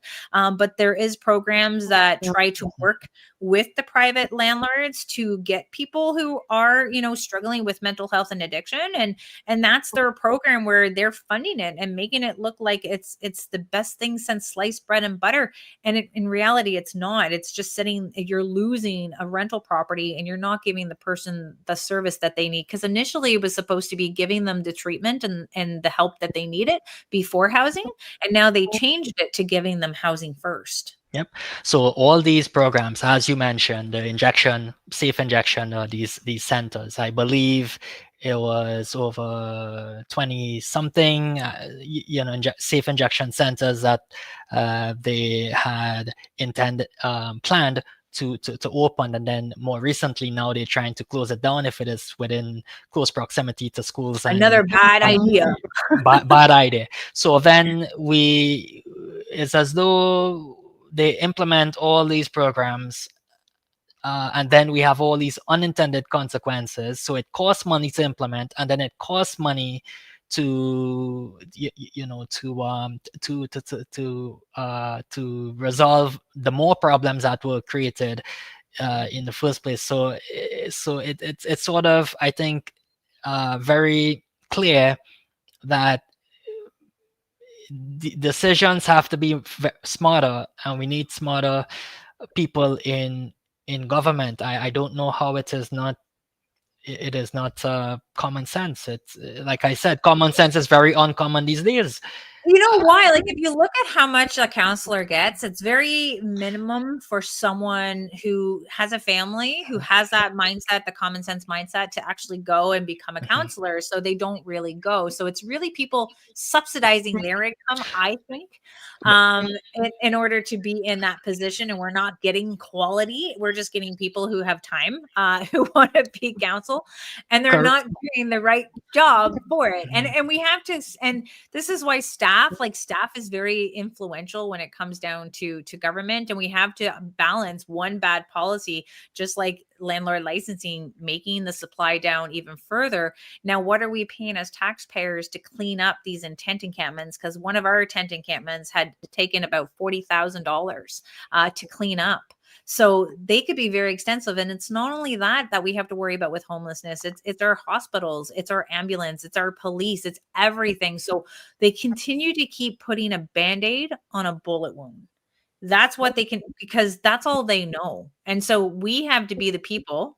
A: But there is programs that try to
B: Mhm.
A: work with the private landlords to get people who are, struggling with mental health and addiction, and that's their program where they're funding it and making it look like it's the best thing since sliced bread and butter. And in reality, it's not. It's just sitting, you're losing a rental property and you're not giving the person the service that they need, because initially it was supposed to be giving them the treatment and the help that they needed before housing, and now they changed it to giving them housing first.
B: Yep. So all these programs, as you mentioned, the injection, safe injection, these centers, I believe it was over 20 something, safe injection centers that they had planned to open, and then more recently now they're trying to close it down if it is within close proximity to schools
A: Another bad
B: and
A: idea.
B: bad idea. So then it's as though they implement all these programs, and then we have all these unintended consequences. So it costs money to implement, and then it costs money to resolve the more problems that were created in the first place. It's sort of, I think, very clear that decisions have to be smarter, and we need smarter people in government. I don't know how it is not common sense. It's like I said, common sense is very uncommon these days.
A: You know why? Like, if you look at how much a counselor gets, it's very minimum for someone who has a family, who has that mindset, the common sense mindset, to actually go and become a
B: Mhm.
A: counselor. So they don't really go. So it's really people subsidizing their income, I think,
B: But
A: in order to be in that position. And we're not getting quality. We're just getting people who have time, who want to be counsel, and they're
B: cor-
A: not doing the right job for it. And
B: Mhm.
A: and we have to, and this is why staff is very influential when it comes down to government, and we have to balance one bad policy, just like landlord licensing, making the supply down even further. Now, what are we paying as taxpayers to clean up these tent encampments? Because one of our tent encampments had taken about $40,000 to clean up. So they could be very extensive. And it's not only that we have to worry about with homelessness. It's our hospitals, it's our ambulance, it's our police, it's everything. So they continue to keep putting a band-aid on a bullet wound. That's what they can, because that's all they know. And so we have to be the people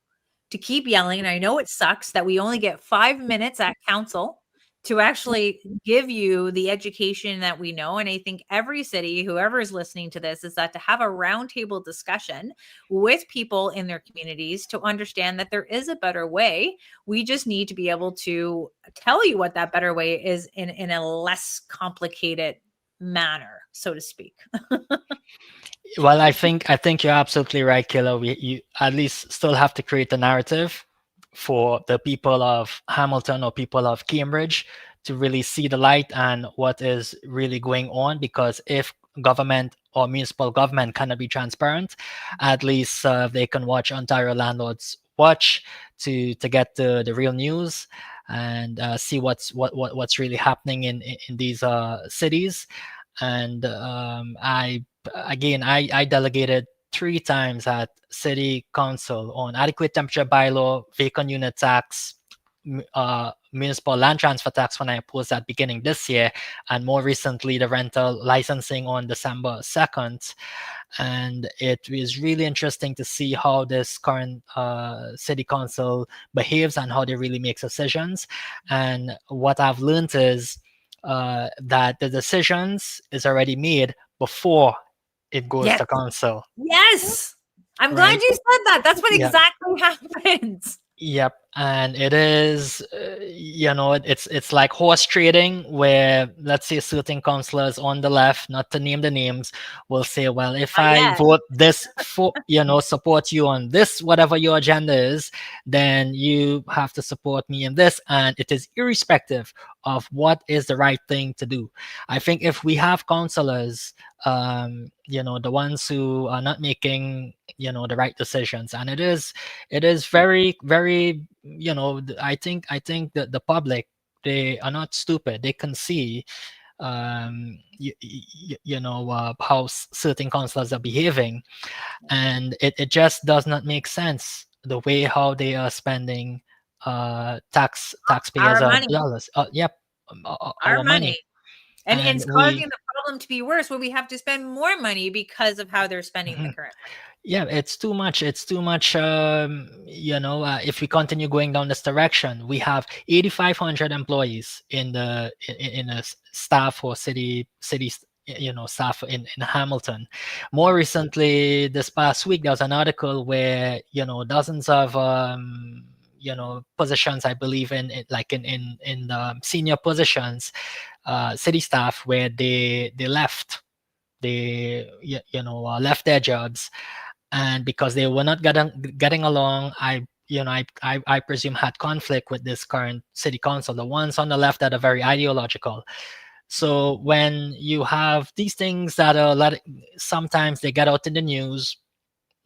A: to keep yelling. And I know it sucks that we only get 5 minutes at council to actually give you the education that we know. And I think every city, whoever is listening to this, is that to have a roundtable discussion with people in their communities to understand that there is a better way. We just need to be able to tell you what that better way is in a less complicated manner, so to speak.
B: Well, I think you're absolutely right, Kayla. You at least still have to create a narrative for the people of Hamilton or people of Cambridge to really see the light and what is really going on. Because if government or municipal government cannot be transparent, at least they can watch Ontario Landlords Watch to get the real news and see what's really happening in these cities. And I delegated 3 times at city council on adequate temperature bylaw, vacant unit tax, municipal land transfer tax when I opposed that beginning this year, and more recently the rental licensing on December 2nd. And it was really interesting to see how this current city council behaves and how they really make decisions. And what I've learned is that the decisions is already made before it goes
A: Yes.
B: to council,
A: Yes. I'm glad
B: right?
A: you said that. That's what
B: Yeah.
A: exactly happens.
B: Yep. and it is it's like horse trading, where let's say certain councillors on the left, not to name the names, will say, well, if
A: Not
B: I
A: yet.
B: vote this for, support you on this, whatever your agenda is, then you have to support me in this, and it is irrespective of what is the right thing to do. I think if we have councillors, the ones who are not making, the right decisions, and it is very, very, I think that the public, they are not stupid. They can see, how certain councillors are behaving, and it just does not make sense the way how they are spending taxpayers
A: Our money,
B: dollars. Yep,
A: our
B: our
A: money.
B: money,
A: And
B: and
A: it's causing
B: we.
A: the problem to be worse when we have to spend more money because of how they're spending the
B: Mhm.
A: current money.
B: Yeah, it's too much. It's too much. If we continue going down this direction, we have 8,500 employees in a staff or staff in Hamilton. More recently, this past week, there was an article where dozens of positions, I believe, like in senior positions, city staff, where they left. They left their jobs, and because they were not getting along, I presume had conflict with this current city council. The ones on the left that are very ideological. So when you have these things that are sometimes they get out in the news,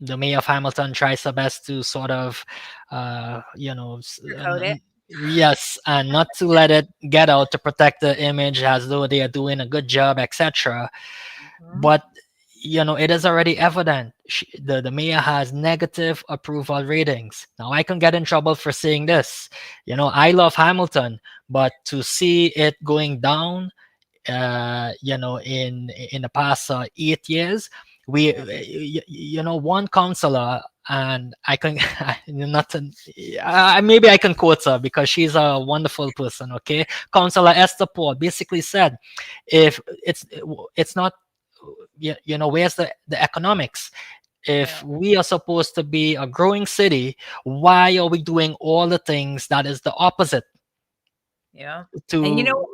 B: the mayor of Hamilton tries her best to sort of,
A: Sugarcoat it.
B: yes, and not to let it get out, to protect the image as though they are doing a good job, etc.
A: Mhm.
B: But it is already evident, the mayor has negative approval ratings. Now I can get in trouble for saying this. I love Hamilton, but to see it going down, in the past 8 years, we
A: Yeah.
B: one counselor, and I can not to, maybe I can quote her because she's a wonderful person. Okay, Counselor Esther Paul basically said, if it's not, where's the economics? If
A: Yeah.
B: we are supposed to be a growing city, why are we doing all the things that is the opposite
A: Yeah. And
B: to?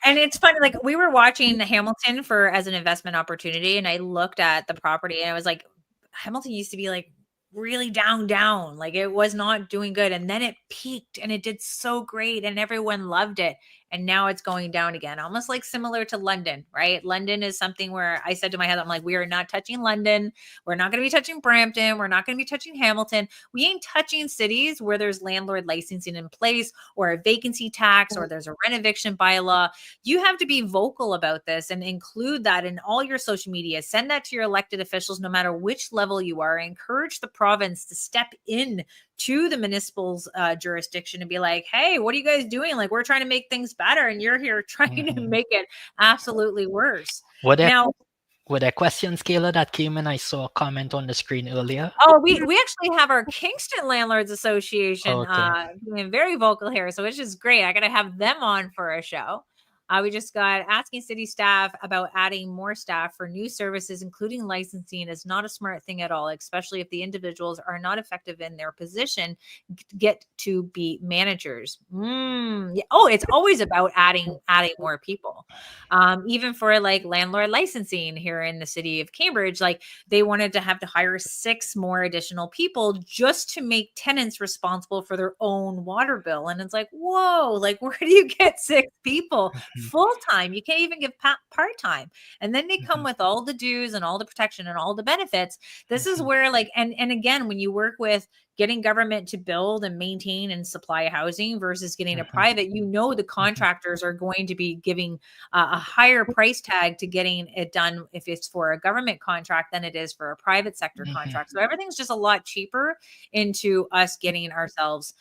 A: and it's funny, like we were watching Hamilton for as an investment opportunity, and I looked at the property and I was like, Hamilton used to be like really down, like it was not doing good. And then it peaked and it did so great and everyone loved it. And now it's going down again, almost like similar to London, right? London is something where I said to my head, I'm like, we are not touching London. We're not going to be touching Brampton. We're not going to be touching Hamilton. We ain't touching cities where there's landlord licensing in place or a vacancy tax or there's a rent eviction bylaw. You have to be vocal about this and include that in all your social media. Send that to your elected officials, no matter which level you are. Encourage the province to step in to the municipal's jurisdiction and be like, hey, what are you guys doing? Like, we're trying to make things better and you're here trying to
B: Mhm.
A: make it absolutely worse.
B: Were there
A: Now,
B: were there questions, Kayla, that came in? I saw a comment on the screen earlier.
A: oh, we actually have our Kingston Landlords Association
B: Okay.
A: being very vocal here, so it's just great. I got to have them on for a show. We just got asking city staff about adding more staff for new services, including licensing, is not a smart thing at all, especially if the individuals are not effective in their position, get to be managers. Yeah. Oh, it's always about adding more people. Even for like landlord licensing here in the city of Cambridge, like they wanted to have to hire 6 more additional people just to make tenants responsible for their own water bill. And it's like, whoa, like where do you get 6 people
B: Mhm,
A: full time? You can't even give part time. And then they come
B: mhm,
A: with all the dues and all the protection and all the benefits. This is
B: mhm,
A: where like, and again, when you work with getting government to build and maintain and supply housing versus getting a
B: mhm,
A: private, the
B: mhm,
A: contractors are going to be giving a higher price tag to getting it done if it's for a government contract than it is for a private sector
B: mhm,
A: contract. So everything's just a lot cheaper into us getting ourselves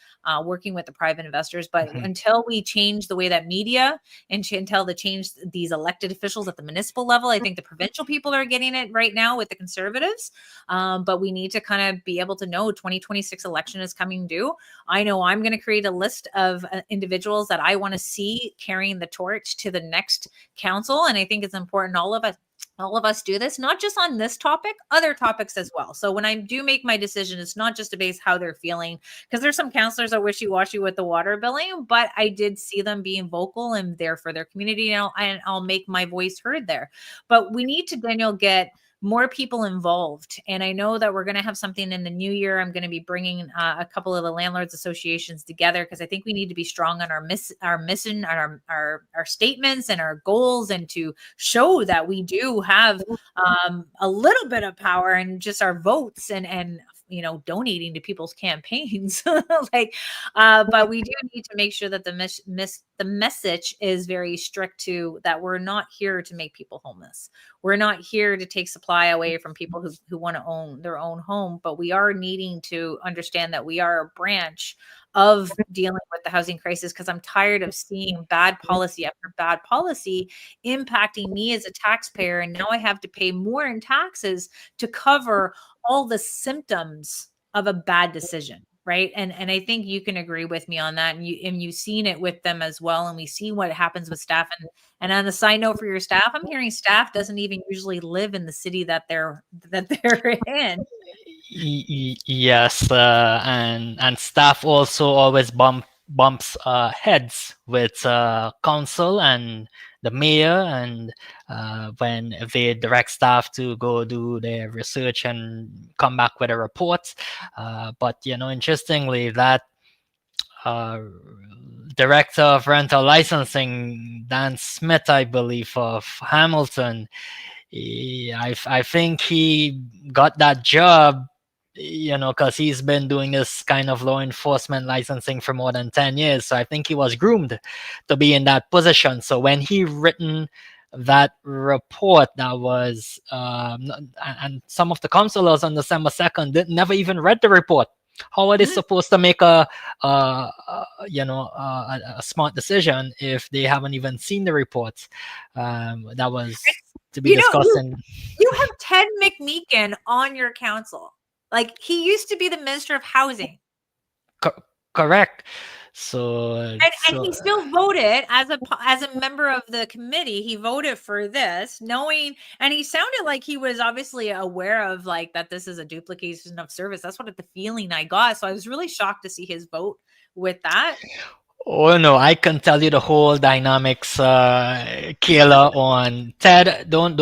A: working with the private investors. But
B: mhm,
A: until we change the way that media and until they change these elected officials at the municipal level, I think the provincial people are getting it right now with the conservatives. But we need to kind of be able to know 2026 election is coming due. I know I'm going to create a list of individuals that I want to see carrying the torch to the next council. And I think it's important all of us all of us do this, not just on this topic, other topics as well. So when I do make my decision, it's not just to base how they're feeling, because there's some counselors that wishy-washy with the water billing, but I did see them being vocal and there for their community, and I'll make my voice heard there. But we need to, Daniel, get more people involved. And I know that we're going to have something in the new year. I'm going to be bringing a couple of the landlords associations together, because I think we need to be strong on our mission, on our statements and our goals, and to show that we do have a little bit of power and just our votes, and donating to people's campaigns. Like, but we do need to make sure that the message is very strict, to that we're not here to make people homeless. We're not here to take supply away from people who want to own their own home, but we are needing to understand that we are a branch of dealing with the housing crisis, because I'm tired of seeing bad policy after bad policy impacting me as a taxpayer. And now I have to pay more in taxes to cover all the symptoms of a bad decision. Right. And I think you can agree with me on that. And you've seen it with them as well. And we see what happens with staff. And on a side note for your staff, I'm hearing staff doesn't even usually live in the city that they're in.
B: Yes, and staff also always bumps heads with council and the mayor, and when they direct staff to go do their research and come back with a report. But interestingly, that uh, director of rental licensing, Dan Smith, I believe, of Hamilton, I think he got that job, because he's been doing this kind of law enforcement licensing for more than 10 years. So I think he was groomed to be in that position. So when he written that report, that was, and some of the councillors on December 2nd never even read the report. How are they supposed to make a smart decision if they haven't even seen the report? That was to be
A: You know,
B: discussed.
A: you have Ted McMeekin on your council. Like, he used to be the Minister of Housing.
B: Correct. So
A: And he still voted as a member of the committee. He voted for this, knowing, and he sounded like he was obviously aware of, like, that this is a duplication of service. That's what the feeling I got. So I was really shocked to see his vote with that.
B: Oh no, I can tell you the whole dynamics, KAYLA, on Ted. Don't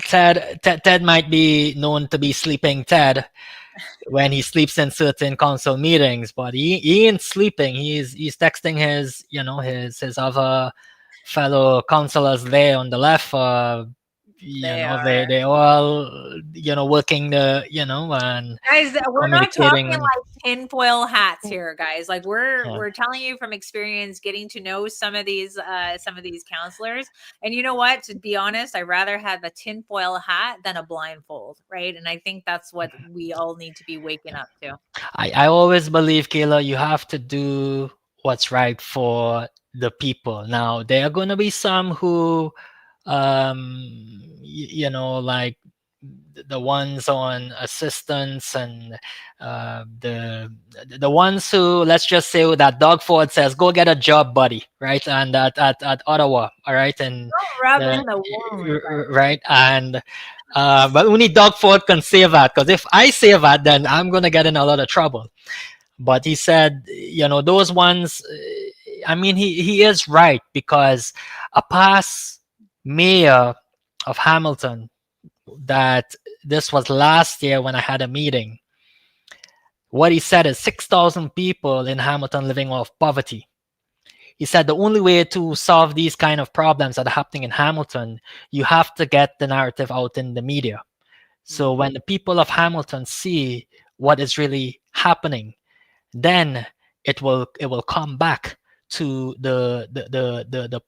B: Ted might be known to be sleeping Ted when he sleeps in certain council meetings, but he ain't sleeping. He's texting his other fellow councillors there on the left.
A: They are.
B: They all working and
A: Guys, we're not talking
B: communicating.
A: like tinfoil hats here, guys. Like, we're
B: Yeah.
A: we're telling you from experience, getting to know some of these counselors. And you know what? To be honest, I'd rather have a tinfoil hat than a blindfold, right? And I think that's what we all need to be waking up to.
B: I always believe, KAYLA, you have to do what's right for the people. Now, there are going to be some who, like the ones on assistance, and the ones who, let's just say, that Doug Ford says, go get a job, buddy, right? And at Ottawa, all right? And
A: Don't rub
B: the,
A: in the wound, but
B: right? And but only Doug Ford can say that, because if I say that, then I'm gonna get in a lot of trouble. But he said, those ones. I mean, he is right, because a past mayor of Hamilton, that this was last year when I had a meeting. What he said is 6,000 people in Hamilton living off poverty. He said the only way to solve these kind of problems that are happening in Hamilton, you have to get the narrative out in the media. So when the people of Hamilton see what is really happening, then it will come back to the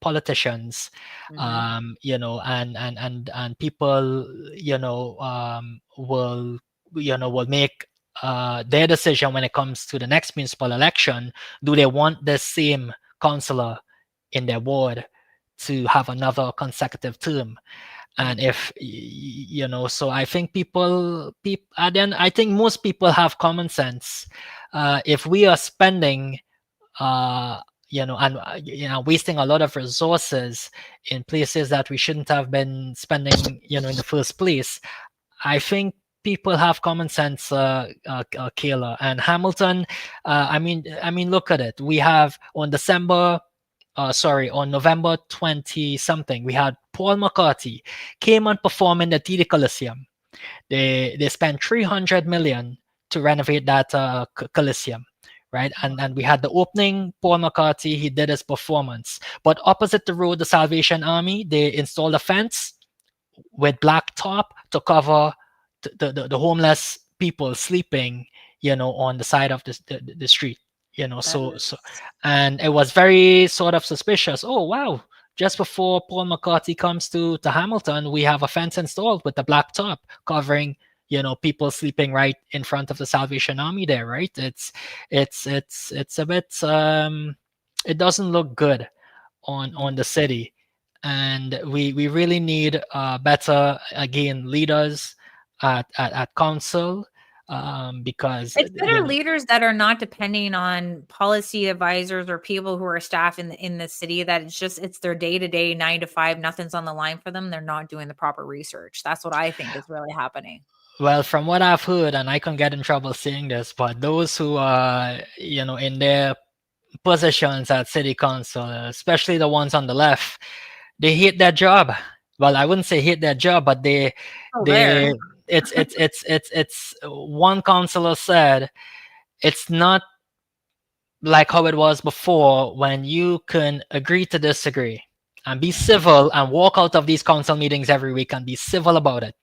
B: politicians, and people, will make their decision when it comes to the next municipal election. Do they want the same councillor in their ward to have another consecutive term? And if so I think people and then I think most people have common sense. If we are spending and wasting a lot of resources in places that we shouldn't have been spending, in the first place. I think people have common sense, Kayla. And Hamilton, I mean, look at it. We have on November 20 something, we had Paul McCarthy came and performed in the TD Coliseum. They spent 300 million to renovate that Coliseum, right? And we had the opening. Paul McCarthy, he did his performance, but opposite the road, the Salvation Army, they installed a fence with black top to cover the homeless people sleeping, on the side of the street,
A: That
B: so
A: is
B: and it was very sort of suspicious. Oh wow, just before Paul McCarthy comes to Hamilton, we have a fence installed with the black top covering, people sleeping right in front of the Salvation Army there, right? It's a bit, it doesn't look good on the city, and we really need better, again, leaders at council, because
A: it's better leaders that are not depending on policy advisors or people who are staff in the city, that it's their day-to-day 9 to 5, nothing's on the line for them. They're not doing the proper research. That's what I think is really happening.
B: well, from what I've heard, and I can get in trouble saying this, but those who are, in their positions at city council, especially the ones on the left, they hate their job. Well, I wouldn't say hate their job, but
A: Oh, there.
B: they it's one councillor said it's not like how it was before, when you can agree to disagree and be civil and walk out of these council meetings every week and be civil about it.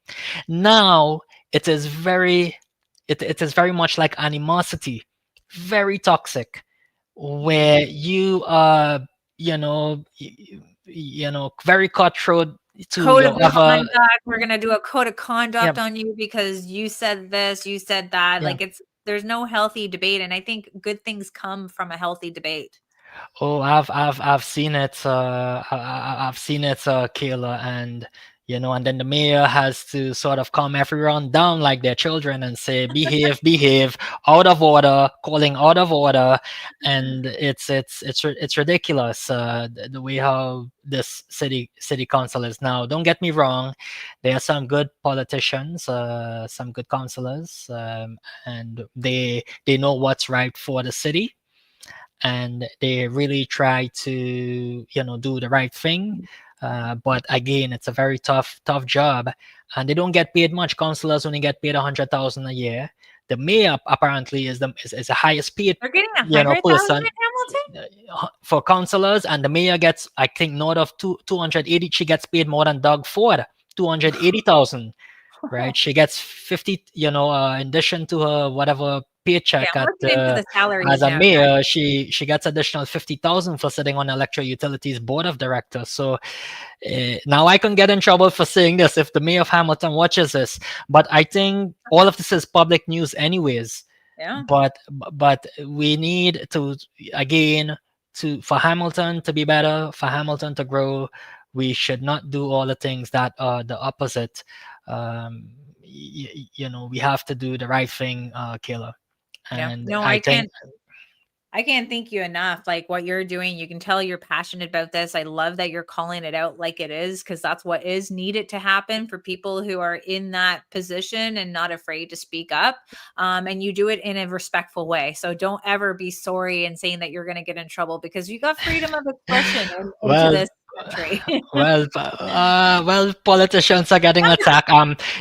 B: Now it is very much like animosity, very toxic, where you are, very cutthroat to
A: Code of
B: your other.
A: conduct. We're gonna do a code of
B: Yeah.
A: conduct on you because you said this, you said that.
B: Yeah.
A: Like, there's no healthy debate, and I think good things come from a healthy debate.
B: Oh, I've seen it. I've seen it, Kayla, and and then the mayor has to sort of calm everyone down like their children and say, "Behave, behave, out of order, calling out of order," and it's ridiculous, the way how this city council is now. Don't get me wrong, there are some good politicians, some good councillors, and they know what's right for the city, and they really try to, do the right thing, but again, it's a very tough job, and they don't get paid much. Councillors only get paid 100,000 a year. The mayor apparently is the highest paid,
A: They're getting 100,000
B: person,
A: in Hamilton?
B: for councillors, and the mayor gets, I think, north of 280. She gets paid more than Doug Ford, 280,000. Right, she gets 50, in addition to her whatever
A: Yeah,
B: paycheck
A: I'm looking into the
B: as
A: salaries
B: a
A: now, guys.
B: mayor. She gets additional 50,000 for sitting on electric utilities board of directors. So now I can get in trouble for saying this if the mayor of Hamilton watches this, but I think all of this is public news anyways.
A: Yeah.
B: But we need to, again, for Hamilton to be better, for Hamilton to grow, we should not do all the things that are the opposite. We have to do the right thing, Kayla.
A: Yeah.
B: And
A: No,
B: I think,
A: I can't thank you enough. Like, what you're doing, you can tell you're passionate about this. I love that you're calling it out like it is, because that's what is needed to happen for people who are in that position and not afraid to speak up. And you do it in a respectful way. So don't ever be sorry and saying that you're going to get in trouble, because you got freedom of expression into
B: well,
A: this country.
B: well, politicians are getting attacked.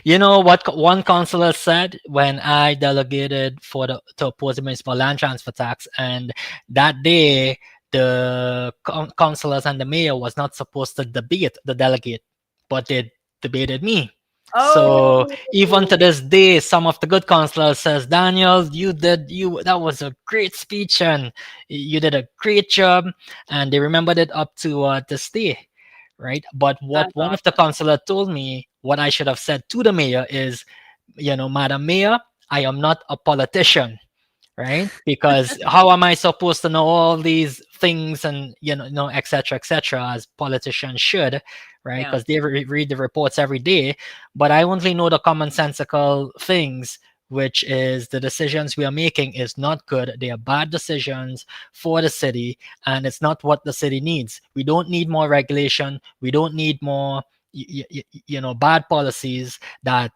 B: You know what one councillor said when I delegated to oppose the municipal land transfer tax, and that day the councillors and the mayor was not supposed to debate the delegate, but they debated me. So even to
A: Oh,
B: this day, some of the good councillors says, Daniel, that was a great speech and you did a great job, and they remembered it up to this day, right? But what
A: that's
B: one of the
A: awesome.
B: councillors told me, what I should have said to the mayor is, Madam Mayor, I am not a politician, right? Because how am I supposed to know all these things and etc. etc. as politicians should, right?
A: Yeah.
B: Because they read the reports every day, but I only know the commonsensical things which is the decisions we are making is not good. They are bad decisions for the city, and it's not what the city needs. We don't need more regulation. We don't need more bad policies that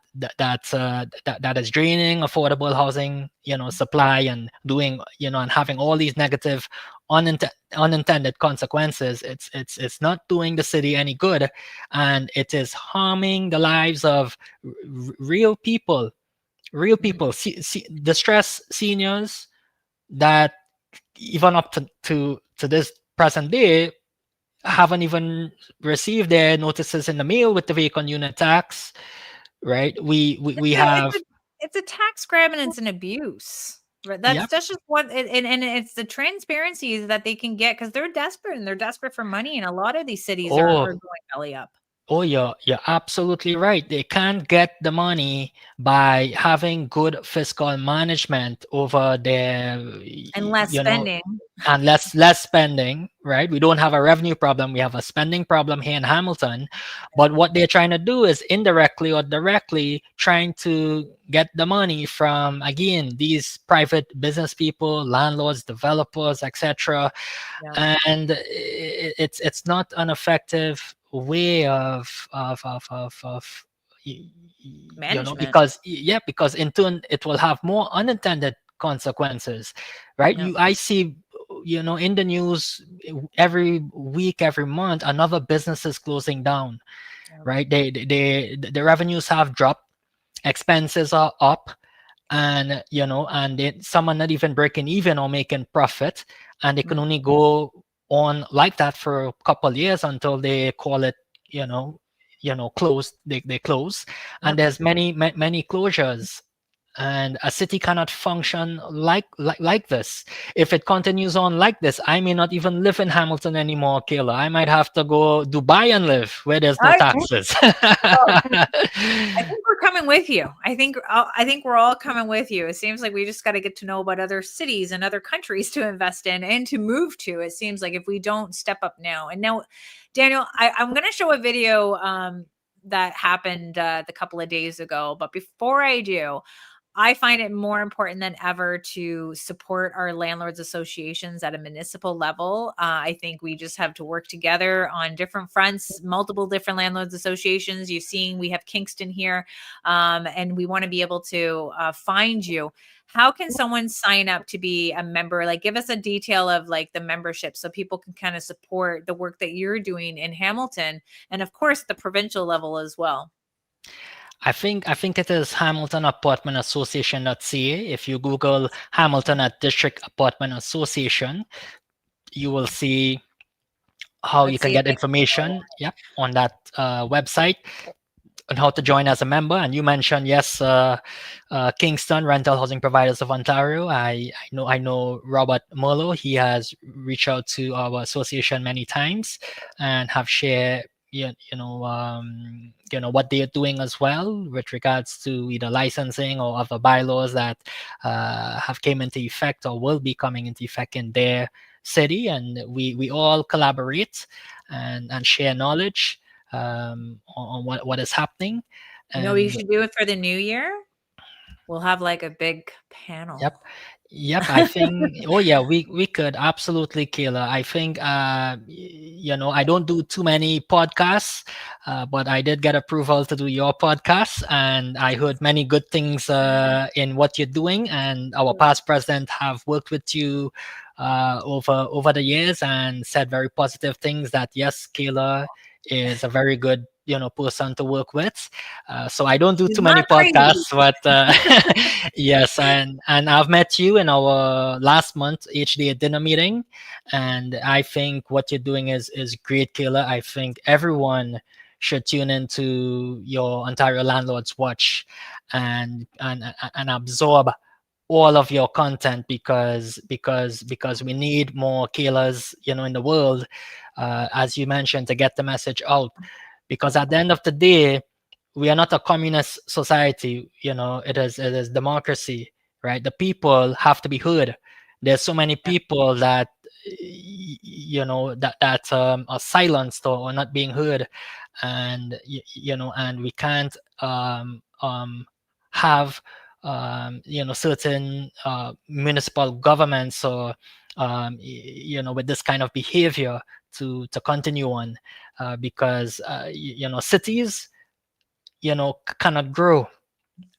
B: is draining affordable housing supply, and doing and having all these negative unintended consequences. It's not doing the city any good, and it is harming the lives of real people,
A: Mhm.
B: distressed seniors that even up to this present day haven't even received their notices in the mail with the vacant unit tax, right? We
A: It's a it's
B: have.
A: a it's a tax grab and it's an abuse. Right,
B: Yep.
A: that's just what and it's the transparencies that they can get because 'cause they're desperate and they're desperate for money, and a lot of these cities are
B: Oh,
A: going belly up
B: oh, you're absolutely right. They can't get the money by having good fiscal management over their,
A: and less spending.
B: and less spending, right? We don't have a revenue problem, we have a spending problem here in Hamilton. But what they're trying to do is indirectly or directly trying to get the money from, again, these private business people, landlords, developers, etc.
A: Yeah,
B: And it's not an effective way of
A: management.
B: because, yeah, because in turn it will have more unintended consequences, right?
A: Yeah,
B: I see in the news every week, every month, another business is closing down,
A: yeah,
B: right? The revenues have dropped, expenses are up, and some are not even breaking even or making profit, and they can
A: mm,
B: only go on like that for a couple years until they call it you know closed. They close, and
A: yep.
B: there's many closures, and a city cannot function like this. If it continues on like this, I may not even live in Hamilton anymore, Kayla. I might have to go Dubai and live where there's no
A: I
B: taxes.
A: well, I think we're coming with you. I think we're all coming with you. It seems like we just got to get to know about other cities and other countries to invest in and to move to. It seems like if we don't step up now. And now, Daniel, I'm going to show a video that happened the couple of days ago. But before I do, I find it more important than ever to support our landlords associations at a municipal level. I think we just have to work together on different fronts, multiple different landlords associations. You've seen we have Kingston here, and we want to be able to find you. How can someone sign up to be a member? Like, give us a detail of like the membership so people can kind of support the work that you're doing in Hamilton and, of course, the provincial level as well.
B: I think it is Hamilton Apartment Association.ca. If you Google Hamilton at District Apartment Association, you will see how you
A: Let's
B: can
A: see if
B: get
A: I can follow.
B: information. Yep, on that website, on how to join as a member. And you mentioned, yes, Kingston Rental Housing Providers of Ontario. I know Robert Merlo. He has reached out to our association many times and have shared what they are doing as well with regards to either licensing or other bylaws that have came into effect or will be coming into effect in their city. And we all collaborate and share knowledge on what is happening.
A: You know, we
B: And
A: should do it for the new year. We'll have like a big panel.
B: yep, yep. I think. Oh yeah, we could absolutely, Kayla. I think. I don't do too many podcasts, but I did get approval to do your podcast, and I heard many good things in what you're doing. And our past president have worked with you over the years and said very positive things. That yes, Kayla is a very good person to work with. So I don't do
A: He's
B: too many
A: not crazy.
B: podcasts, but yes, and I've met you in our last month HDA dinner meeting, and I think what you're doing is great, Kayla. I think everyone should tune into your Ontario Landlords Watch and absorb all of your content, because we need more Kaylas in the world, as you mentioned, to get the message out. Because at the end of the day, we are not a communist society. It is democracy, right? The people have to be heard. There's so many
A: Yeah.
B: people that are silenced or not being heard, and and we can't have certain municipal governments or with this kind of behavior to continue on, because cities cannot grow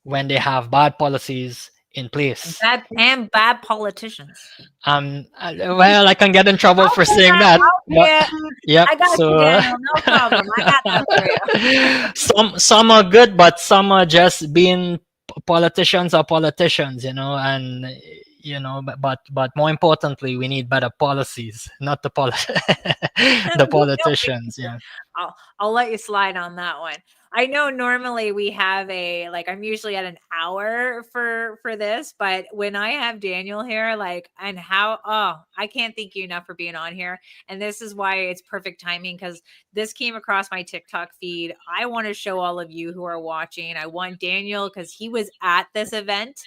B: when they have bad policies in place.
A: And bad politicians.
B: Well, I can get in trouble for saying that, but
A: Yeah,
B: yep.
A: I got you,
B: So
A: Daniel. No problem. I got that for you.
B: some are good, but some are just being politicians are politicians, and but more importantly, we need better policies, not the the
A: We know
B: politicians. Yeah.
A: I'll let you slide on that one. I know normally we have I'm usually at an hour for this, but when I have Daniel here, I can't thank you enough for being on here. And this is why it's perfect timing, because this came across my TikTok feed. I want to show all of you who are watching. I want Daniel because he was at this event.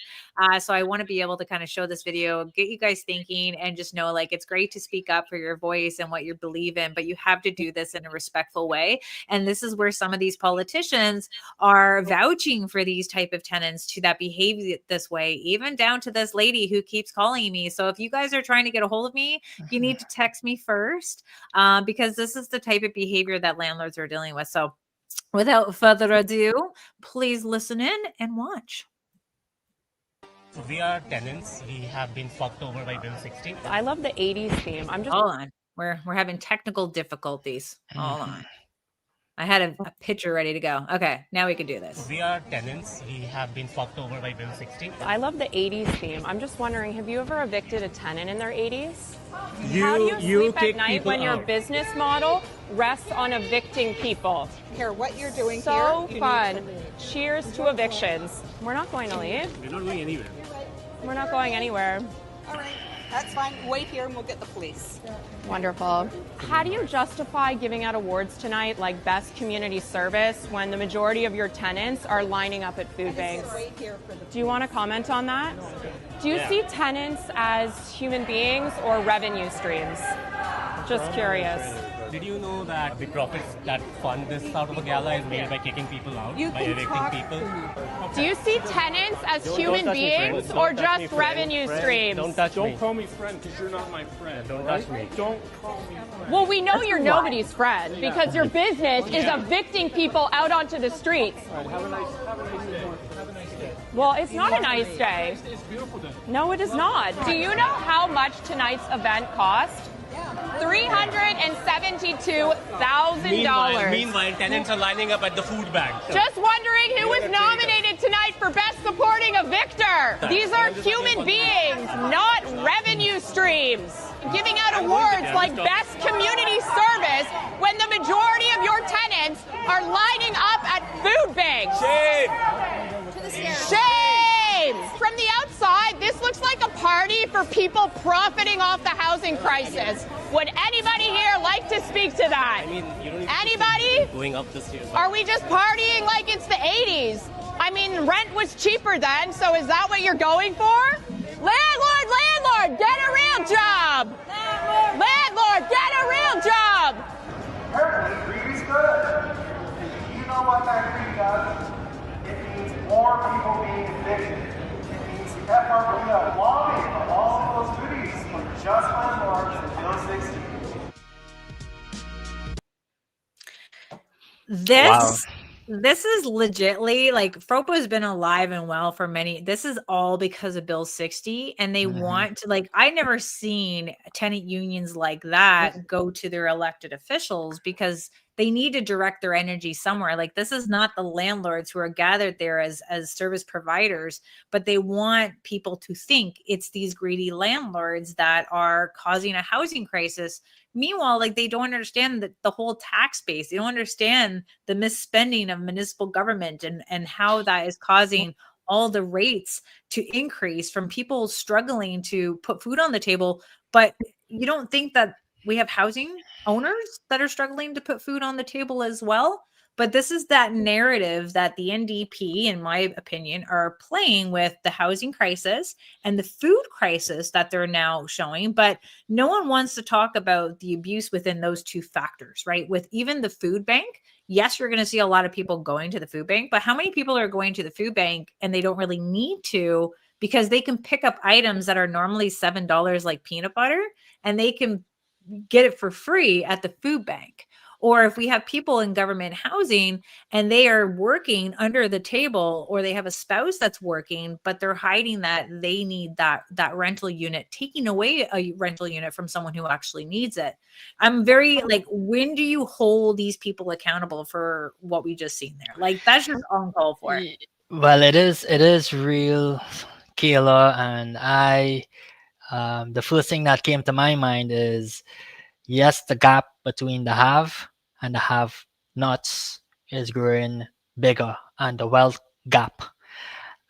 A: So I want to be able to kind of show this video, get you guys thinking, and just know it's great to speak up for your voice and what you believe in, but you have to do this in a respectful way. And this is where some of these politicians are vouching for these type of tenants to that behave this way, even down to this lady who keeps calling me. So if you guys are trying to get a hold of me, you need to text me first, because this is the type of behavior that landlords are dealing with. So without further ado, please listen in and watch.
C: So we are tenants. We have been fucked over by Bill 60.
D: I love the 80s theme. I'm just
A: Hold on. We're having technical difficulties. Hold on. I had a picture ready to go. Okay, now we can do this.
C: We are tenants. We have been fucked over by Bill 60.
D: I love the 80s theme. I'm just wondering, have you ever evicted a tenant in their 80s? How do
C: You
D: you sleep
C: take
D: at night
C: people
D: when your
C: out.
D: business model rests on evicting people?
E: Care what you're doing
D: So
E: here.
D: fun. Cheers to evictions. We're not going to leave.
C: We're not going anywhere.
D: We're not going anywhere.
E: All right, that's fine. Wait here and we'll get the police.
D: Wonderful. How do you justify giving out awards tonight like Best Community Service when the majority of your tenants are lining up at food banks?
E: Wait here for the.
D: Do you want to comment on that? Do you see tenants as human beings or revenue streams? Just curious.
C: Did you know that the profits that fund this sort of a gala is made by kicking people out,
E: You
C: by
E: can
C: evicting
E: talk.
C: people?
D: Do you see tenants as human beings or just revenue streams?
C: Don't touch me.
F: Don't call me friend because you're not my friend.
C: Don't
F: all
C: touch me.
F: Don't call me friend.
D: Well, we know you're nobody's friend because your business is evicting people out onto the streets.
F: All right, have a nice day. Have a nice day.
D: Well, it's not a nice day.
F: It's beautiful day.
D: No, it is not. Do you know how much tonight's event cost? $372,000.
C: Meanwhile, tenants are lining up at the food bank.
D: Just wondering who was nominated tonight for Best Supporting Evictor. These are human beings, not revenue streams. Giving out awards like Best Community Service when the majority of your tenants are lining up at food banks. Shame! From the outside, this looks like a party for people profiting off the housing crisis. Would anybody here like to speak to that?
C: I mean, you don't even
D: Anybody?
C: going up the stairs.
D: Are we just partying like it's the 80s? I mean, rent was cheaper then, so is that what you're going for? Landlord, get a real job! Landlord, get a real job!
G: Greed's good. You know what that greed does? It means more people being evicted. It means FRB lobbying for all of those goodies from just landlords and Bill 60.
A: This is legitly FROPA's been alive and well for many. This is all because of Bill 60, and they want to I never seen tenant unions like that go to their elected officials because they need to direct their energy somewhere. This is not the landlords who are gathered there as service providers, but they want people to think it's these greedy landlords that are causing a housing crisis. Meanwhile, they don't understand the whole tax base. They don't understand the misspending of municipal government and how that is causing all the rates to increase from people struggling to put food on the table. But you don't think that we have housing owners that are struggling to put food on the table as well? But this is that narrative that the NDP, in my opinion, are playing with the housing crisis and the food crisis that they're now showing. But no one wants to talk about the abuse within those two factors, right? With even the food bank, yes, you're going to see a lot of people going to the food bank, but how many people are going to the food bank and they don't really need to, because they can pick up items that are normally $7, like peanut butter, and they can get it for free at the food bank. Or if we have people in government housing and they are working under the table, or they have a spouse that's working, but they're hiding that they need that rental unit, taking away a rental unit from someone who actually needs it. I'm very like, when do you hold these people accountable for what we just seen there? Like, that's just uncalled for.
B: Well, it is real, Kayla, and the first thing that came to my mind is, yes, the gap between the have and the have nots is growing bigger, and the wealth gap.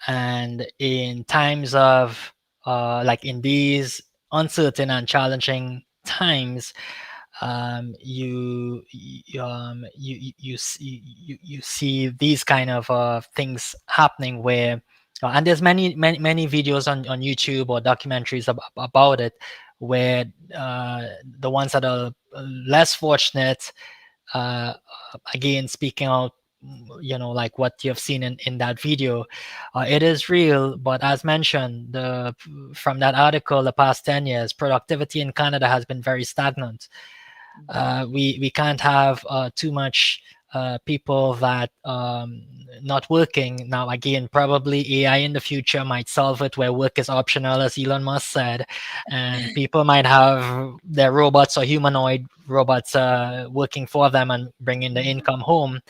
B: And in times of like in these uncertain and challenging times, you see these kind of things happening where and there's many videos on YouTube or documentaries about it, where the ones that are less fortunate, uh, again speaking out, like what you've seen in that video, it is real. But as mentioned, from that article, the past 10 years productivity in Canada has been very stagnant. We can't have too much people that not working. Now again, probably AI in the future might solve it, where work is optional, as Elon Musk said, and people might have their robots or humanoid robots working for them and bringing the income home.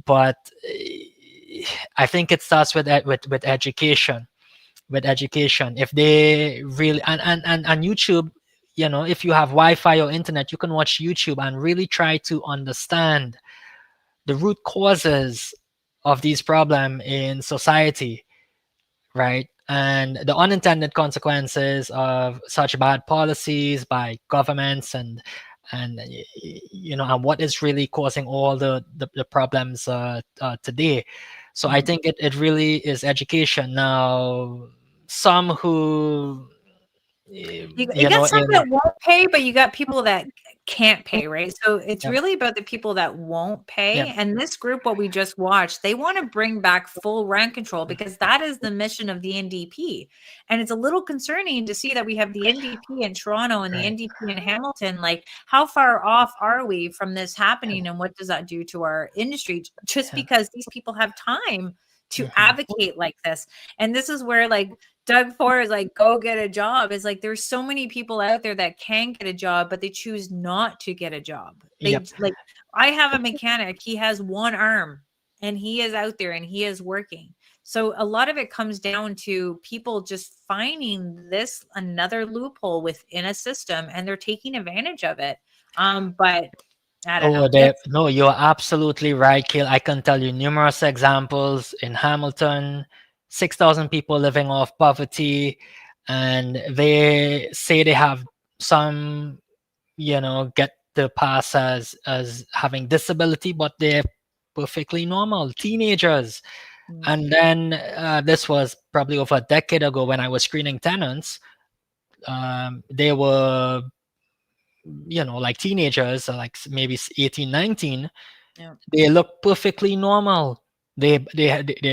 B: But I think it starts with education. With education, if they really and YouTube, if you have Wi-Fi or internet, you can watch YouTube and really try to understand the root causes of these problems in society, right? And the unintended consequences of such bad policies by governments, and what is really causing all the problems today. So I think it really is education. Now, some who
A: You got some that won't pay, but you got people that can't pay, right? So it's
B: Yep.
A: really about the people that won't pay.
B: Yep.
A: And this group, what we just watched, they want to bring back full rent control, because that is the mission of the NDP. And it's a little concerning to see that we have the NDP in Toronto and the
B: Right.
A: NDP in Hamilton. Like, how far off are we from this happening? And what does that do to our industry? Just
B: Yeah.
A: because these people have time to
B: Mhm.
A: advocate like this. And this is where, like, Doug Ford is like, go get a job. It's like, there's so many people out there that can get a job, but they choose not to get a job. They
B: Yep.
A: like, I have a mechanic, he has one arm and he is out there and he is working. So a lot of it comes down to people just finding this another loophole within a system, and they're taking advantage of it. But I don't know.
B: No, you're absolutely right, Kale. I can tell you numerous examples in Hamilton, 6,000 people living off poverty, and they say they have some, get the pass as having disability, but they're perfectly normal teenagers. And then this was probably over a decade ago when I was screening tenants. They were like teenagers, like maybe 18, 19.
A: Yeah.
B: They look perfectly normal. They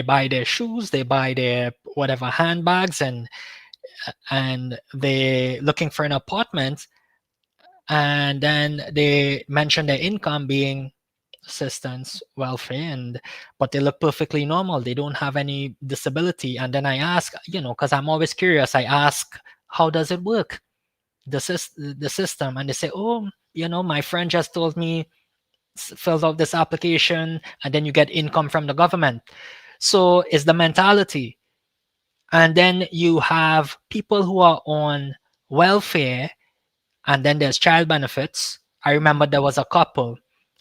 B: buy their shoes, they buy their whatever handbags, and they looking for an apartment, and then they mention their income being assistance, welfare, but they look perfectly normal. They don't have any disability. And then I ask, because I'm always curious, I ask, how does it work? The system. And they say, oh, my friend just told me, fills out this application, and then you get income from the government. So it's the mentality. And then you have people who are on welfare, and then there's child benefits. I remember there was a couple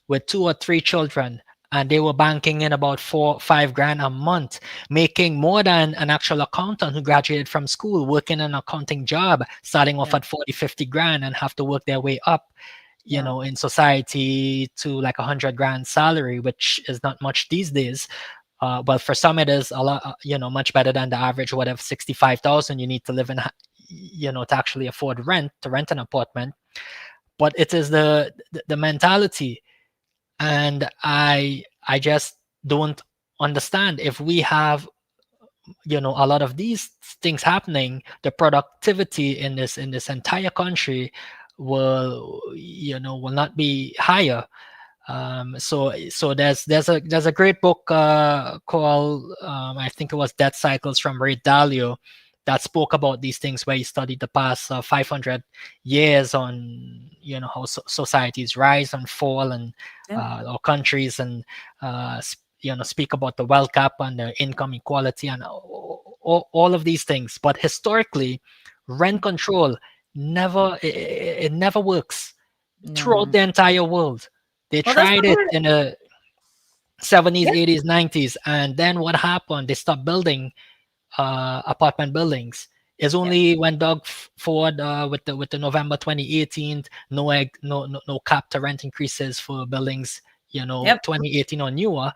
B: with 2 or 3 children, and they were banking in about 4-5 grand a month, making more than an actual accountant who graduated from school, working an accounting job, starting off at 40-50 grand and have to work their way up. you know, in society to like 100 grand salary, which is not much these days. Well, for some it is a lot, you know, much better than the average. Whatever 65,000 you need to live in, you know, to actually afford rent, to rent an apartment. But it is the mentality, and I just don't understand. If we have, you know, a lot of these things happening, the productivity in this entire country will, you know, will not be higher. So there's a great book called I think it was Death Cycles from Ray Dalio, that spoke about these things, where he studied the past 500 years on, you know, how societies rise and fall, and or countries, and you know, speak about the wealth gap and the income equality and all of these things. But historically, rent control it never works throughout the entire world. They
A: Well, that's
B: tried
A: what
B: it
A: we're
B: in the 70s, 80s, 90s, and then what happened? They stopped building apartment buildings. It's only when Doug Ford, with the November 2018 no cap to rent increases for buildings, you know, 2018 or newer,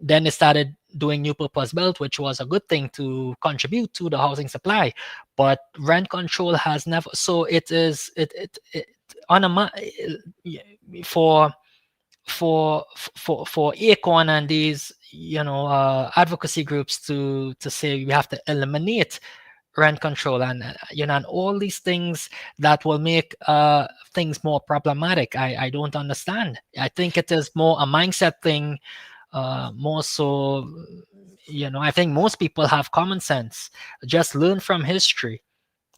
B: then they started doing new purpose built, which was a good thing to contribute to the housing supply. But rent control has never. So it is it on a for for Acorn and these, you know, advocacy groups to say we have to eliminate rent control, and you know, and all these things that will make things more problematic. I don't understand. I think it is more a mindset thing, more so. You know, I think most people have common sense. Just learn from history,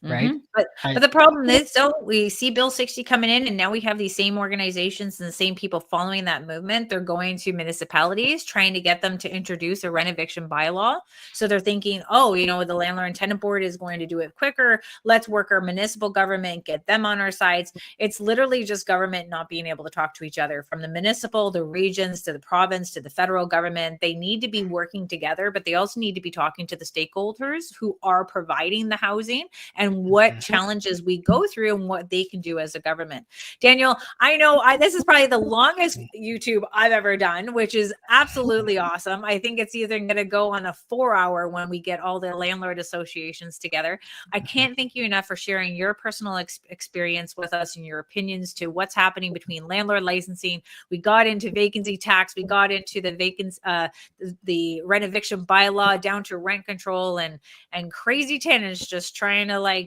B: right?
A: But the problem is, though, we see Bill 60 coming in, and now we have these same organizations and the same people following that movement. They're going to municipalities trying to get them to introduce a rent eviction bylaw. So they're thinking, oh, you know, the landlord and tenant board is going to do it quicker. Let's work our municipal government, get them on our sides. It's literally just government not being able to talk to each other, from the municipal, the regions, to the province, to the federal government. They need to be working together, but they also need to be talking to the stakeholders who are providing the housing, and what challenges we go through and what they can do as a government. Daniel, I know this is probably the longest YouTube I've ever done, which is absolutely awesome. I think it's either going to go on a 4-hour when we get all the landlord associations together. I can't thank you enough for sharing your personal experience with us and your opinions to what's happening between landlord licensing. We got into vacancy tax. We got into the rent eviction bylaw, down to rent control, and crazy tenants just trying to like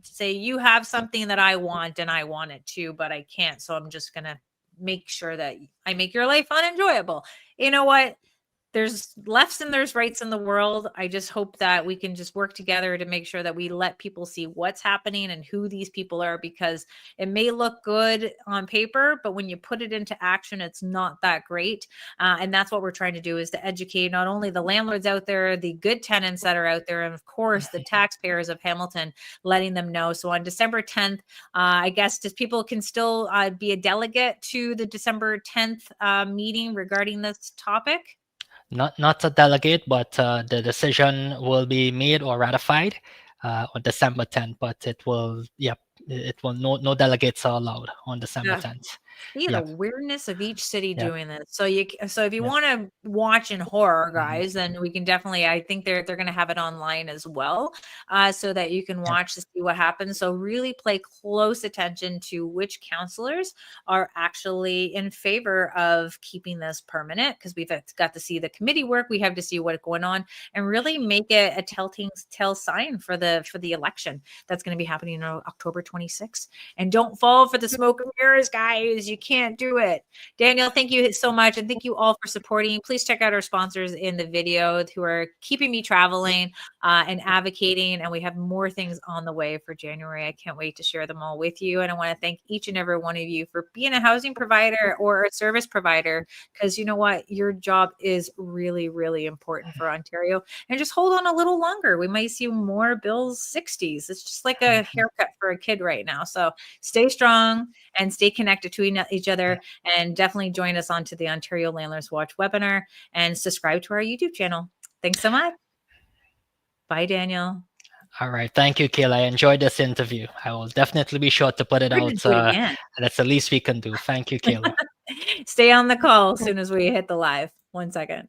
A: say, you have something that I want and I want it too, but I can't. So I'm just going to make sure that I make your life unenjoyable. You know what? There's lefts and there's rights in the world. I just hope that we can just work together to make sure that we let people see what's happening and who these people are, because it may look good on paper, but when you put it into action, it's not that great. And that's what we're trying to do, is to educate not only the landlords out there, the good tenants that are out there, and of course the taxpayers of Hamilton, letting them know. So on December 10th, I guess just people can still be a delegate to the December 10th meeting regarding this topic.
B: Not a delegate, but the decision will be made or ratified on December 10th. But it will, it will, no delegates are allowed on December 10th.
A: See the weirdness of each city doing this. So if you want to watch in horror, guys, then we can definitely. I think they're going to have it online as well, so that you can watch to see what happens. So really pay close attention to which councillors are actually in favor of keeping this permanent, because we've got to see the committee work. We have to see what's going on, and really make it a telltale sign for the election that's going to be happening on October 26th. And don't fall for the smoke and mirrors, guys. You can't do it. Daniel, thank you so much. And thank you all for supporting. Please check out our sponsors in the video who are keeping me traveling and advocating. And we have more things on the way for January. I can't wait to share them all with you. And I want to thank each and every one of you for being a housing provider or a service provider, because you know what? Your job is really, really important for Ontario. And just hold on a little longer. We might see more Bill's 60s. It's just like a haircut for a kid right now. So stay strong and stay connected to each other, and definitely join us onto the Ontario Landlords Watch webinar, and subscribe to our YouTube channel. Thanks so much. Bye, Daniel.
B: All right. Thank you, Kayla. I enjoyed this interview. I will definitely be sure to put it
A: We're gonna
B: out.
A: do it again.
B: That's the least we can do. Thank you, Kayla.
A: Stay on the call as soon as we hit the live. 1 second.